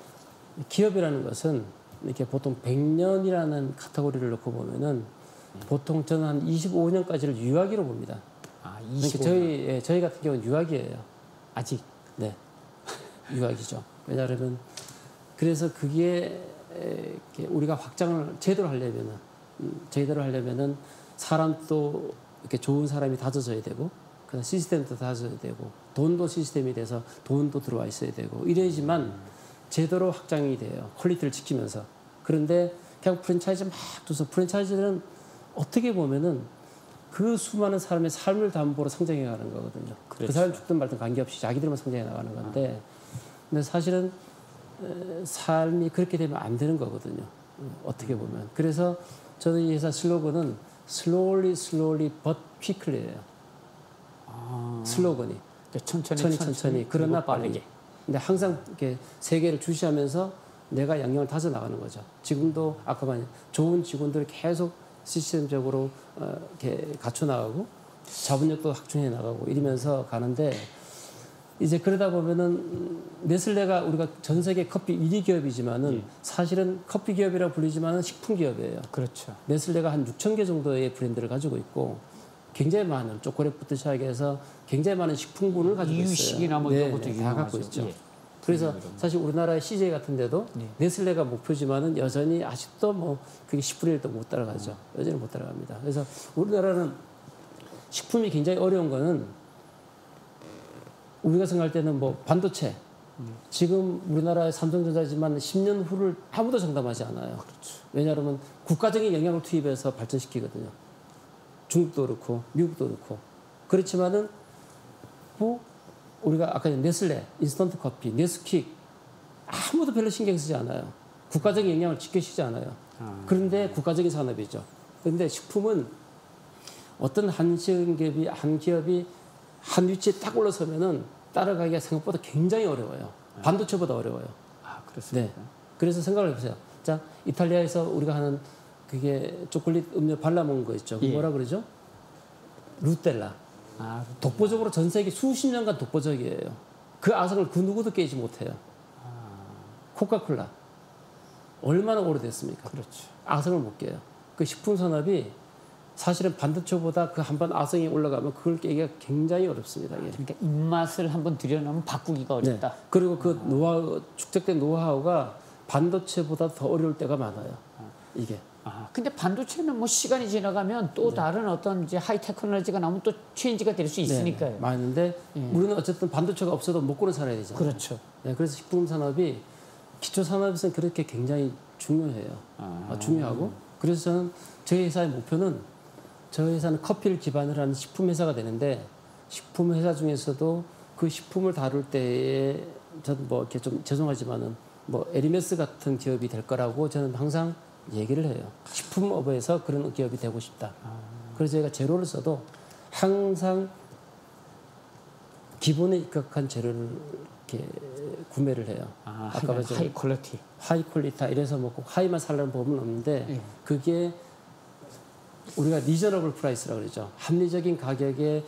기업이라는 것은 이렇게 보통 100년이라는 카테고리를 놓고 보면은 보통 저는 한 25년까지를 유아기로 봅니다. 25년. 그러니까 저희 같은 경우는 유아기예요. 아직? 네. 유아기죠. 왜냐하면 그래서 그게 우리가 확장을 제대로 하려면은 사람도 이렇게 좋은 사람이 다져져야 되고 그다음 시스템도 다져져야 되고 돈도 시스템이 돼서 돈도 들어와 있어야 되고 이래야지만 제대로 확장이 돼요. 퀄리티를 지키면서. 그런데 그냥 프랜차이즈 막 둬서 프랜차이즈는 어떻게 보면은 그 수많은 사람의 삶을 담보로 성장해 가는 거거든요. 그 사람 죽든 말든 관계없이 자기들만 성장해 나가는 건데 근데 사실은 삶이 그렇게 되면 안 되는 거거든요. 어떻게 보면. 그래서 저희 회사 슬로건은 slowly, slowly but quickly예요. 슬로건이 천천히 그러나 빠르게. 근데 항상 이렇게 세계를 주시하면서 내가 영향을 다져 나가는 거죠. 지금도 아까 말한 좋은 직원들을 계속 시스템적으로 이렇게 갖춰 나가고 자본력도 확충해 나가고 이러면서 가는데 이제 그러다 보면은 네슬레가 우리가 전 세계 커피 1위 기업이지만은 사실은 커피 기업이라고 불리지만은 식품 기업이에요. 그렇죠. 네슬레가 한 6천 개 정도의 브랜드를 가지고 있고 굉장히 많은 초콜릿부터 시작해서 굉장히 많은 식품군을 가지고 있어요. 이유식이나 뭐 이런 것도 다 갖고 있죠. 예. 그래서 사실 우리나라의 CJ 같은 데도 네슬레가 목표지만은 여전히 아직도 뭐 그게 10분의 1도 못 따라가죠. 여전히 못 따라갑니다. 그래서 우리나라는 식품이 굉장히 어려운 거는 우리가 생각할 때는 뭐 반도체 지금 우리나라의 삼성전자지만 10년 후를 아무도 장담하지 않아요. 그렇죠. 왜냐하면 국가적인 영향을 투입해서 발전시키거든요. 중국도 그렇고 미국도 그렇고 그렇지만은 뭐 우리가 아까 네슬레, 인스턴트 커피, 네스킥 아무도 별로 신경 쓰지 않아요. 국가적인 영향을 지켜주지 않아요. 그런데 국가적인 산업이죠. 그런데 식품은 어떤 한 기업이 한 위치에 딱 올라서면은 따라가기가 생각보다 굉장히 어려워요. 반도체보다 어려워요. 아, 그렇습니까? 네. 그래서 생각을 해보세요. 자, 이탈리아에서 우리가 하는 그게 초콜릿 음료 발라먹은 거 있죠. 예. 뭐라 그러죠? 루텔라. 독보적으로 전 세계 수십 년간 독보적이에요. 그 아성을 그 누구도 깨지 못해요. 코카콜라. 얼마나 오래됐습니까? 그렇죠. 아성을 못 깨요. 그 식품 산업이 사실은 반도체보다 그 한 번 아성이 올라가면 그걸 깨기가 굉장히 어렵습니다. 이게. 그러니까 입맛을 한번 들여놓으면 바꾸기가 어렵다. 네. 그리고 그 노하우, 축적된 노하우가 반도체보다 더 어려울 때가 많아요. 이게. 근데 반도체는 뭐 시간이 지나가면 또 다른 어떤 이제 하이 테크놀로지가 나오면 또 체인지가 될 수 있으니까요. 네. 많은데 우리는 어쨌든 반도체가 없어도 먹고는 살아야 되잖아요. 그렇죠. 네. 그래서 식품 산업이 기초 산업에서는 그렇게 굉장히 중요해요. 중요하고 그래서 저는 저희 회사의 목표는 저희 회사는 커피를 기반으로 하는 식품 회사가 되는데 식품 회사 중에서도 그 식품을 다룰 때에 저는 뭐 이렇게 좀 죄송하지만은 뭐 에르메스 같은 기업이 될 거라고 저는 항상 얘기를 해요. 식품업에서 그런 기업이 되고 싶다. 그래서 제가 재료를 써도 항상 기본에 입각한 재료를 이렇게 구매를 해요. 아까 하이 퀄리티. 하이 퀄리티 이래서 뭐 꼭 하이만 살라는 법은 없는데 그게 우리가 리저너블 프라이스라고 그러죠. 합리적인 가격에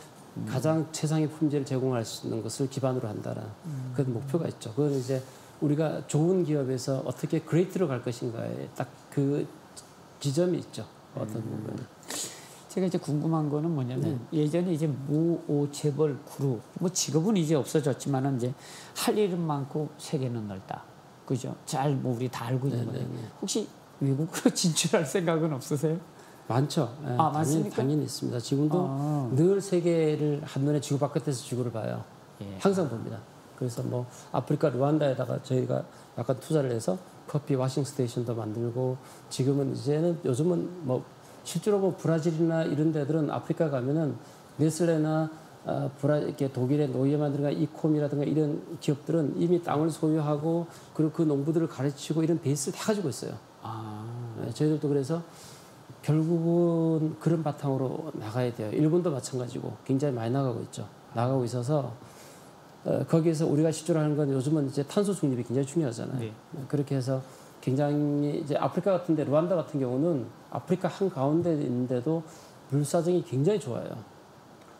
가장 최상의 품질을 제공할 수 있는 것을 기반으로 한다는 그런 목표가 있죠. 그건 이제 우리가 좋은 기업에서 어떻게 그레이트로 갈 것인가에 딱 그 지점이 있죠. 어떤 부분은. 제가 이제 궁금한 거는 뭐냐면 예전에 이제 모, 오, 재벌, 그룹 뭐 직업은 이제 없어졌지만은 이제 할 일은 많고 세계는 넓다. 그죠? 잘 뭐 우리 다 알고 있는 거예요. 혹시 외국으로 진출할 생각은 없으세요? 많죠. 네, 많습니까? 당연히 있습니다. 지금도 늘 세계를 한눈에 지구 바깥에서 지구를 봐요. 항상 봅니다. 그래서 뭐 아프리카 루안다에다가 저희가 약간 투자를 해서 커피 와싱 스테이션도 만들고 지금은 이제는 요즘은 뭐 실제로 뭐 브라질이나 이런 데들은 아프리카 가면은 네슬레나 이렇게 독일의 노이에만이라든가 이콤이라든가 이런 기업들은 이미 땅을 소유하고 그리고 그 농부들을 가르치고 이런 베이스를 다 가지고 있어요. 네, 저희들도 그래서 결국은 그런 바탕으로 나가야 돼요. 일본도 마찬가지고 굉장히 많이 나가고 있죠. 나가고 있어서 거기에서 우리가 실조하는 건 요즘은 이제 탄소 중립이 굉장히 중요하잖아요. 네. 그렇게 해서 굉장히 이제 아프리카 같은데 루안다 같은 경우는 아프리카 한 가운데 있는데도 물 사정이 굉장히 좋아요.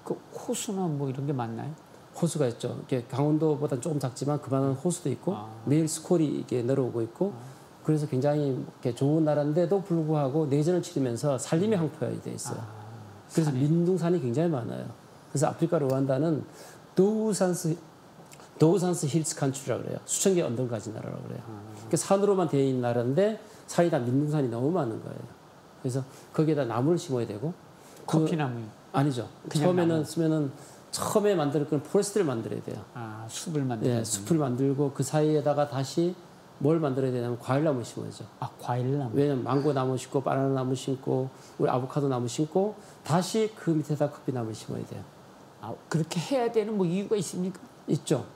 그 호수나 뭐 이런 게 많나요? 호수가 있죠. 이렇게 강원도보다 조금 작지만 그만한 호수도 있고 매일 스콜이 이렇게 내려오고 있고 그래서 굉장히 이렇게 좋은 나라인데도 불구하고 내전을 치르면서 살림이 황폐화돼 있어요. 그래서 민둥산이 굉장히 많아요. 그래서 아프리카 루안다는 도우산스 힐스 칸츄리라고 그래요. 수천 개 언덕을 가진 나라라고 그래요. 그러니까 산으로만 되어 있는 나라인데 산이 다 민둥산이 너무 많은 거예요. 그래서 거기에다 나무를 심어야 되고 커피나무 아니죠. 처음에는 쓰면은 처음에 만들 건 포레스트를 만들어야 돼요. 숲을 만들어야 네, 숲을 만들고 그 사이에다가 다시 뭘 만들어야 되냐면 과일나무 심어야죠. 과일나무. 왜냐면 망고 나무 심고 바나나 나무 심고 우리 아보카도 나무 심고 다시 그 밑에다 커피 나무를 심어야 돼요. 그렇게 해야 되는 뭐 이유가 있습니까? 있죠.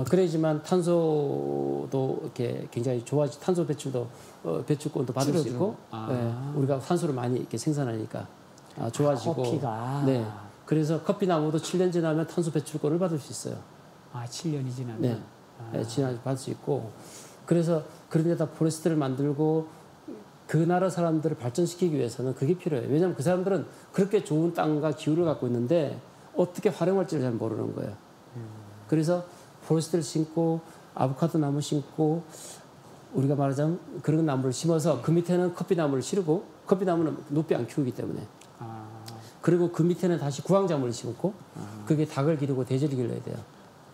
그래야지만 탄소도 이렇게 굉장히 좋아지, 탄소 배출도 배출권도 받을 수 있고, 우리가 탄소를 많이 이렇게 생산하니까 좋아지고. 커피가. 네. 그래서 커피 나무도 7년 지나면 탄소 배출권을 받을 수 있어요. 7년이 지나면. 네. 네, 지나면 받을 수 있고. 그래서 그런 데다 포레스트를 만들고 그 나라 사람들을 발전시키기 위해서는 그게 필요해요. 왜냐하면 그 사람들은 그렇게 좋은 땅과 기후를 갖고 있는데 어떻게 활용할지를 잘 모르는 거예요. 그래서 포레스트를 심고 아보카도 나무 심고 우리가 말하자면 그런 나무를 심어서 그 밑에는 커피 나무를 심고 커피 나무는 높이 안 키우기 때문에 그리고 그 밑에는 다시 구황작물을 심고 그게 닭을 기르고 돼지를 길러야 돼요.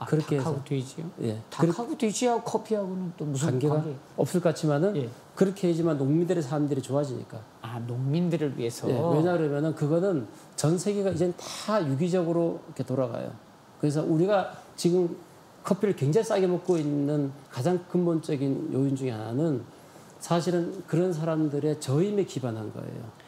그렇게 닭하고 해서 돼지요? 예. 닭하고 돼지하고 커피하고는 또 무슨 관계가 관계? 없을 것 같지만은 예. 그렇게 해야지만 농민들의 삶들이 좋아지니까. 농민들을 위해서. 예. 왜냐 그러면은 그거는 전 세계가 이젠 다 유기적으로 이렇게 돌아가요. 그래서 우리가 지금 커피를 굉장히 싸게 먹고 있는 가장 근본적인 요인 중에 하나는 사실은 그런 사람들의 저임에 기반한 거예요.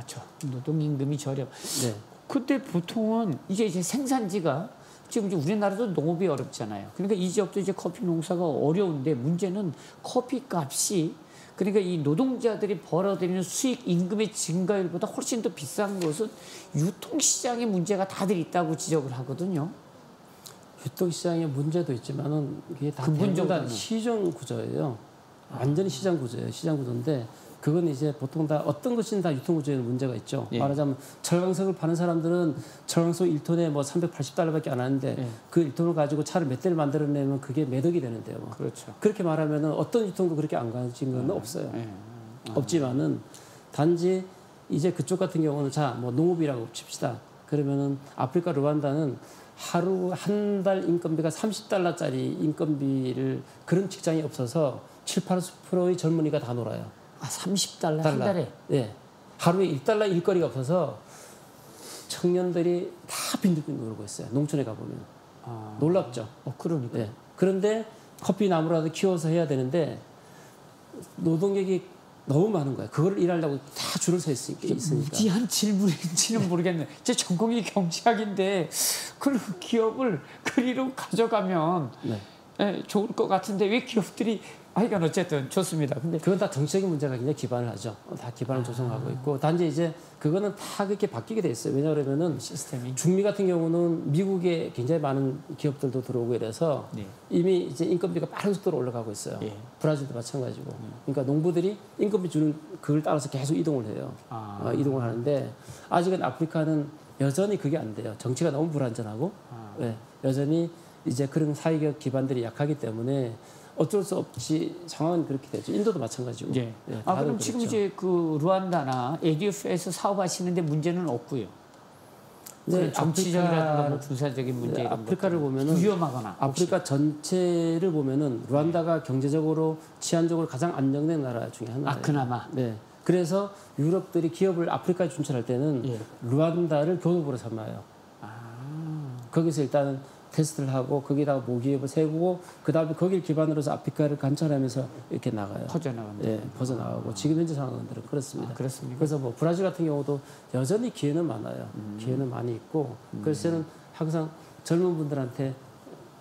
저 노동임금이 저렴. 네. 그때 보통은 이제 생산지가 지금 이제 우리나라도 농업이 어렵잖아요. 그러니까 이 지역도 이제 커피 농사가 어려운데 문제는 커피 값이 그러니까 이 노동자들이 벌어들이는 수익 임금의 증가율보다 훨씬 더 비싼 것은 유통시장의 문제가 다들 있다고 지적을 하거든요. 유통시장의 문제도 있지만은 이게 다 근본적으로는 시장 구조예요. 완전히 시장 구조예요. 시장 구조인데 그건 이제 보통 다 어떤 것이든 다 유통 구조에 문제가 있죠. 예. 말하자면 철강석을 파는 사람들은 철강석 1톤에 뭐 380달러밖에 안 하는데 예. 그 1톤을 가지고 차를 몇 대를 만들어내면 그게 몇 억이 되는데요. 뭐. 그렇죠. 그렇게 말하면은 어떤 유통도 그렇게 안 가진 건 없어요. 없지만은 단지 이제 그쪽 같은 경우는 뭐 농업이라고 칩시다. 그러면은 아프리카 르완다는 하루 한 달 인건비가 30달러짜리 인건비를 그런 직장이 없어서 7~8%의 젊은이가 다 놀아요. 30달러 한 달에? 예. 하루에 1달러 일거리가 없어서 청년들이 다 빈둥빈둥 놀고 있어요. 농촌에 가보면. 놀랍죠? 그러니까. 예. 그런데 커피 나무라도 키워서 해야 되는데 노동력이 너무 많은 거예요. 그걸 일하려고 다 줄을 서 있으니까. 무지한 질문인지는 모르겠네. 제 전공이 경제학인데 그 기업을 그리로 가져가면 좋을 것 같은데 왜 기업들이 하여간 어쨌든 좋습니다. 근데 그건 다 정치적인 문제가 굉장히 기반을 하죠. 다 기반을 조성하고 있고 단지 이제 그거는 다 그렇게 바뀌게 돼 있어요. 왜냐하면은 시스템이 중미 같은 경우는 미국에 굉장히 많은 기업들도 들어오고 이래서 이미 이제 인건비가 빠른 속도로 올라가고 있어요. 브라질도 마찬가지고. 그러니까 농부들이 인건비 주는 그걸 따라서 계속 이동을 해요. 이동을 하는데 아직은 아프리카는 여전히 그게 안 돼요. 정치가 너무 불안전하고 여전히 이제 그런 사회적 기반들이 약하기 때문에 어쩔 수 없이 상황은 그렇게 되죠. 인도도 마찬가지고. 그럼 그렇죠. 지금 이제 그 루안다나 ADF에서 사업하시는데 문제는 없고요. 정치적이라든가 뭐 군사적인 문제 이런 아프리카를 보면은 위험하거나 아프리카 전체를 보면은 루안다가 경제적으로 치안적으로 가장 안정된 나라 중에 하나예요. 그나마. 네. 그래서 유럽들이 기업을 아프리카에 진출할 때는 루안다를 교두보로 삼아요. 거기서 일단은 테스트를 하고 거기다가 모기업을 세우고 그다음에 거기를 기반으로 해서 아프리카를 관찰하면서 이렇게 나가요. 퍼져나간다. 퍼져나가고 지금 현재 상황은 그렇습니다. 그렇습니다. 그래서 뭐 브라질 같은 경우도 여전히 기회는 많아요. 기회는 많이 있고 그래서 저는 항상 젊은 분들한테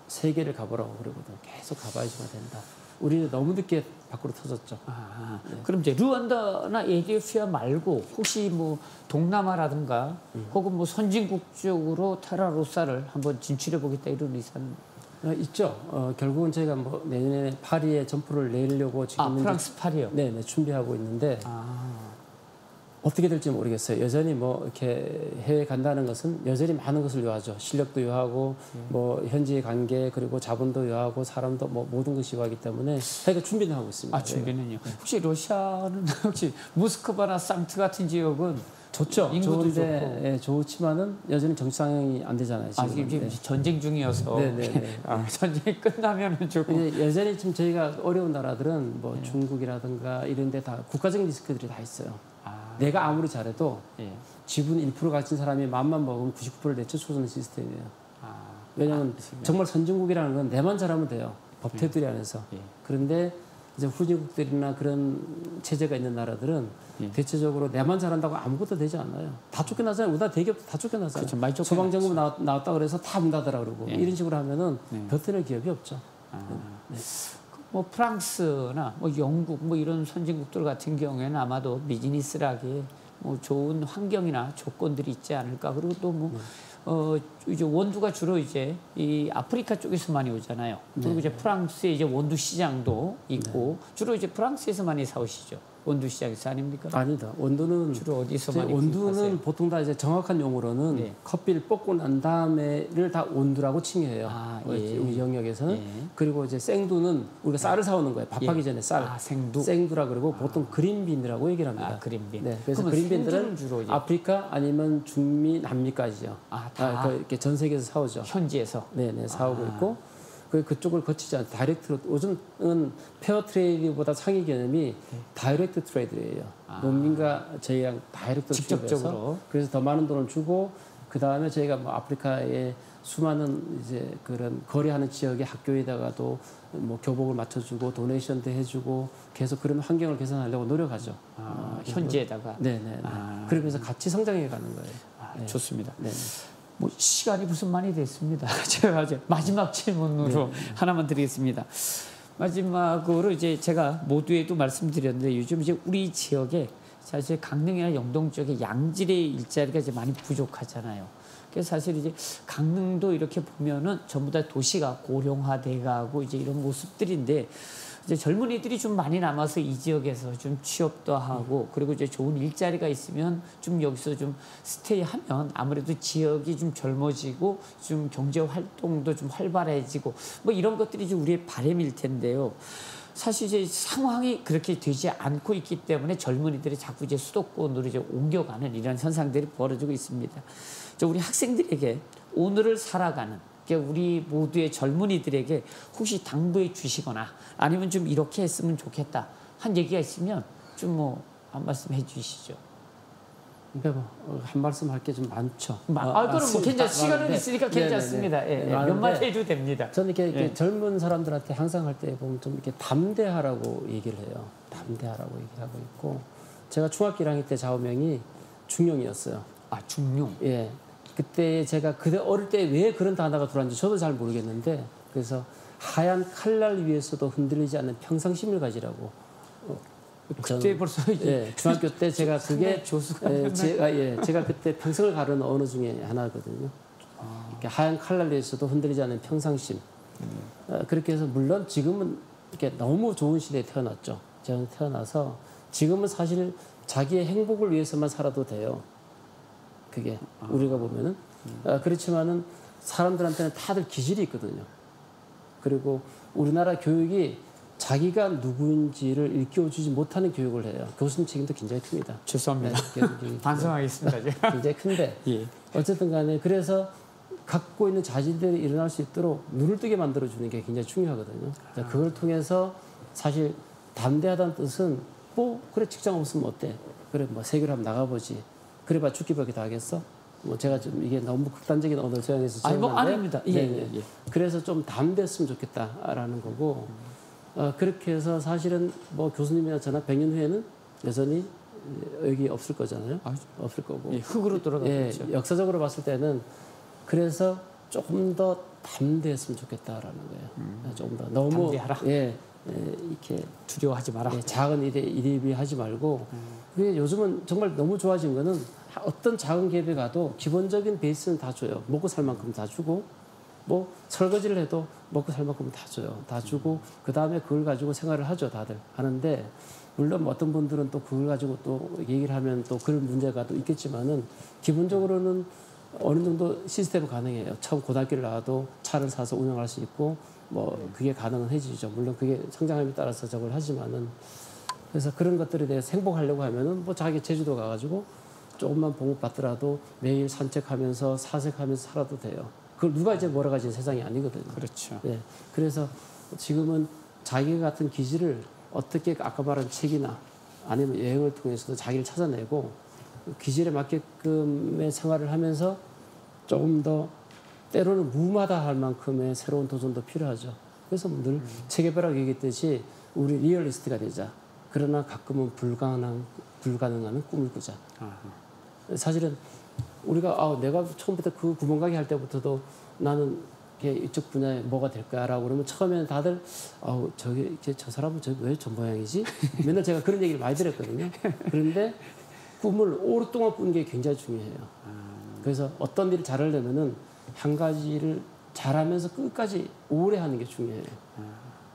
세계를 가보라고 그러거든요. 계속 가봐야지만 된다. 우리는 너무 늦게 밖으로 터졌죠. 그럼 이제 루안다나 에티오피아 말고 혹시 뭐 동남아라든가 혹은 뭐 선진국 쪽으로 테라로사를 한번 진출해 보겠다 이런 의사는 있죠. 결국은 저희가 뭐 내년에 파리에 점포를 내려고 지금 프랑스 파리요. 네, 준비하고 있는데 어떻게 될지 모르겠어요. 여전히 뭐 이렇게 해외 간다는 것은 여전히 많은 것을 요하죠. 실력도 요하고 뭐 현지의 관계 그리고 자본도 요하고 사람도 뭐 모든 것이 요하기 때문에 저희가 준비는 하고 있습니다. 준비는요. 혹시 러시아는 혹시 모스크바나 상트 같은 지역은 좋죠. 인구도 좋은데 좋지만은 여전히 정치 상황이 안 되잖아요. 지금 전쟁 중이어서 전쟁이 끝나면은 조금 여전히 지금 저희가 어려운 나라들은 뭐 중국이라든가 이런데 다 국가적인 리스크들이 다 있어요. 내가 아무리 잘해도 지분 1% 가진 사람이 맘만 먹으면 99%를 내쫓아주는 시스템이에요. 왜냐하면 정말 선진국이라는 건 내만 잘하면 돼요. 법 테두리 안에서. 그런데 이제 후진국들이나 그런 체제가 있는 나라들은 대체적으로 내만 잘한다고 아무것도 되지 않아요. 다 쫓겨나잖아요. 우리나라 대기업도 다 쫓겨나잖아요. 그렇죠. 많이 소방정부 나왔다 그래서 다 문 닫으라 그러고 이런 식으로 하면은 버텨낼 기업이 없죠. 뭐 프랑스나 뭐 영국 뭐 이런 선진국들 같은 경우에는 아마도 비즈니스라기에 뭐 좋은 환경이나 조건들이 있지 않을까. 그리고 또 뭐 이제 원두가 주로 이제 이 아프리카 쪽에서 많이 오잖아요. 그리고 이제 프랑스에 이제 원두 시장도 있고 구주로 이제 프랑스에서 많이 사오시죠. 원두 시장에서 아닙니까? 아니다. 원두는 주로 어디서 많이 원두는 구입하세요? 보통 다 이제 정확한 용어로는 커피를 볶고 난 다음에를 다 원두라고 칭해요. 우리 영역에서는. 그리고 이제 생두는 우리가 쌀을 사오는 거예요. 밥하기 전에 쌀. 생두라 그러고 보통 그린빈이라고 얘기를 합니다. 그린빈. 네, 그래서 그린빈들은 주로 이제 아프리카 아니면 중미, 남미까지요. 이렇게 전 세계에서 사오죠. 현지에서. 네네 사오고 있고. 그쪽을 거치지 않아요. 다이렉트로 요즘은 페어 트레이드보다 상위 개념이 다이렉트 트레이드예요. 농민과 저희랑 다이렉트 직접적으로. 그래서 더 많은 돈을 주고 그 다음에 저희가 뭐 아프리카의 수많은 이제 그런 거래하는 지역의 학교에다가도 뭐 교복을 맞춰주고 도네이션도 해주고 계속 그런 환경을 개선하려고 노력하죠. 현지에다가. 네네. 그러면서 같이 성장해 가는 거예요. 네. 좋습니다. 네. 뭐 시간이 무슨 많이 됐습니다. 제가 이제 마지막 질문으로 하나만 드리겠습니다. 마지막으로 이제 제가 모두에도 말씀드렸는데 요즘 이제 우리 지역에 사실 강릉이나 영동 쪽에 양질의 일자리가 이제 많이 부족하잖아요. 그래서 사실 이제 강릉도 이렇게 보면은 전부 다 도시가 고령화돼가고 이제 이런 모습들인데 이제 젊은이들이 좀 많이 남아서 이 지역에서 좀 취업도 하고 그리고 이제 좋은 일자리가 있으면 좀 여기서 좀 스테이하면 아무래도 지역이 좀 젊어지고 좀 경제 활동도 좀 활발해지고 뭐 이런 것들이 좀 우리의 바람일 텐데요. 사실 이제 상황이 그렇게 되지 않고 있기 때문에 젊은이들이 자꾸 이제 수도권으로 이제 옮겨가는 이런 현상들이 벌어지고 있습니다. 우리 학생들에게 오늘을 살아가는 우리 모두의 젊은이들에게 혹시 당부해 주시거나 아니면 좀 이렇게 했으면 좋겠다 한 얘기가 있으면 좀 뭐 한 말씀 해 주시죠. 그러니까 한 말씀 할 게 좀 많죠. 그럼 뭐 괜찮 시간은 있으니까 괜찮습니다. 몇 마디 해도 됩니다. 저는 이렇게 젊은 사람들한테 항상 할 때 보면 좀 이렇게 담대하라고 얘기를 해요. 담대하라고 얘기를 하고 있고 제가 중학교 1학년 때 좌우명이 중용이었어요. 중용. 예. 그때 제가 그때 어릴 때 왜 그런 단어가 들어왔는지 저도 잘 모르겠는데 그래서 하얀 칼날 위에서도 흔들리지 않는 평상심을 가지라고. 그때 벌써 이제 중학교 때 제가 그게 제가 그때 평생을 가르는 언어 중에 하나거든요. 이렇게 하얀 칼날 위에서도 흔들리지 않는 평상심. 그렇게 해서 물론 지금은 이렇게 너무 좋은 시대에 태어났죠. 제가 태어나서 지금은 사실 자기의 행복을 위해서만 살아도 돼요. 그게 우리가 보면은 그렇지만은 사람들한테는 다들 기질이 있거든요. 그리고 우리나라 교육이 자기가 누구인지를 일깨워주지 못하는 교육을 해요. 교수님 책임도 굉장히 큽니다. 죄송합니다. 반성하겠습니다. 굉장히 큰데 어쨌든 간에 그래서 갖고 있는 자질들이 일어날 수 있도록 눈을 뜨게 만들어주는 게 굉장히 중요하거든요. 그걸 통해서 사실 담대하다는 뜻은 뭐 그래 직장 없으면 어때? 그래 뭐 세계로 한번 나가보지. 그래봐 죽기밖에 더 하겠어? 뭐 제가 좀 이게 너무 극단적인 언어를 사용해서 아닙니다. 그래서 좀 담대했으면 좋겠다라는 거고 그렇게 해서 사실은 뭐 교수님이나 저나 100년 후에는 여전히 여기 없을 거잖아요. 없을 거고 흙으로 돌아가겠죠. 역사적으로 봤을 때는 그래서 조금 더 담대했으면 좋겠다라는 거예요. 조금 더 너무 담대하라. 이렇게 두려워하지 마라. 작은 일에 하지 말고 그게 요즘은 정말 너무 좋아진 거는 어떤 작은 기업에 가도 기본적인 베이스는 다 줘요. 먹고 살 만큼 다 주고 뭐 설거지를 해도 먹고 살 만큼 다 줘요. 다 주고 그 다음에 그걸 가지고 생활을 하죠. 다들 하는데 물론 어떤 분들은 또 그걸 가지고 또 얘기를 하면 또 그런 문제가 또 있겠지만은 기본적으로는 어느 정도 시스템 가능해요. 처음 고등학교를 나와도 차를 사서 운영할 수 있고 뭐 그게 가능해지죠. 물론 그게 성장함에 따라서 저걸 하지만은 그래서 그런 것들에 대해서 행복하려고 하면은 뭐 자기 제주도 가가지고 조금만 봉급받더라도 매일 산책하면서 사색하면서 살아도 돼요. 그걸 누가 이제 뭐라 가지 세상이 아니거든요. 그렇죠. 네. 그래서 지금은 자기 같은 기질을 어떻게 아까 말한 책이나 아니면 여행을 통해서도 자기를 찾아내고 기질에 맞게끔의 생활을 하면서 조금 더 때로는 무마다 할 만큼의 새로운 도전도 필요하죠. 그래서 늘 체계별하게 얘기했듯이 우리 리얼리스트가 되자. 그러나 가끔은 불가능한 꿈을 꾸자. 사실은 우리가 내가 처음부터 그 구멍가게 할 때부터도 나는 이쪽 분야에 뭐가 될까라고 그러면 처음에는 다들 저 사람은 왜 저 모양이지? 맨날 제가 그런 얘기를 많이 들었거든요. 그런데 꿈을 오랫동안 꾸는 게 굉장히 중요해요. 그래서 어떤 일을 잘하려면은 한 가지를 잘하면서 끝까지 오래 하는 게 중요해요.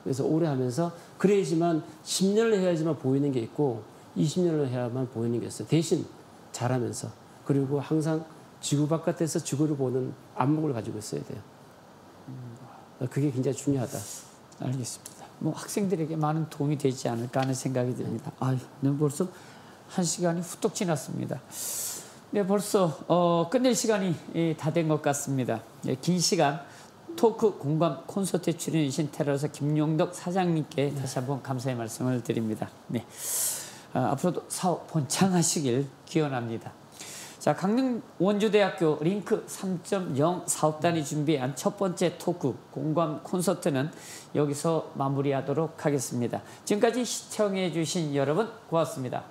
그래서 오래 하면서 그래야지만 10년을 해야지만 보이는 게 있고 20년을 해야만 보이는 게 있어요. 대신 잘하면서. 그리고 항상 지구 바깥에서 지구를 보는 안목을 가지고 있어야 돼요. 그게 굉장히 중요하다. 알겠습니다. 뭐 학생들에게 많은 도움이 되지 않을까 하는 생각이 듭니다. 벌써 1시간이 후딱 지났습니다. 네, 벌써 끝낼 시간이 다 된 것 같습니다. 네, 긴 시간 토크 공감 콘서트에 출연해 주신 테러사 김용덕 사장님께 다시 한번 감사의 말씀을 드립니다. 네, 앞으로도 사업 번창하시길 기원합니다. 자, 강릉 원주대학교 링크 3.0 사업단이 준비한 첫 번째 토크 공감 콘서트는 여기서 마무리하도록 하겠습니다. 지금까지 시청해 주신 여러분 고맙습니다.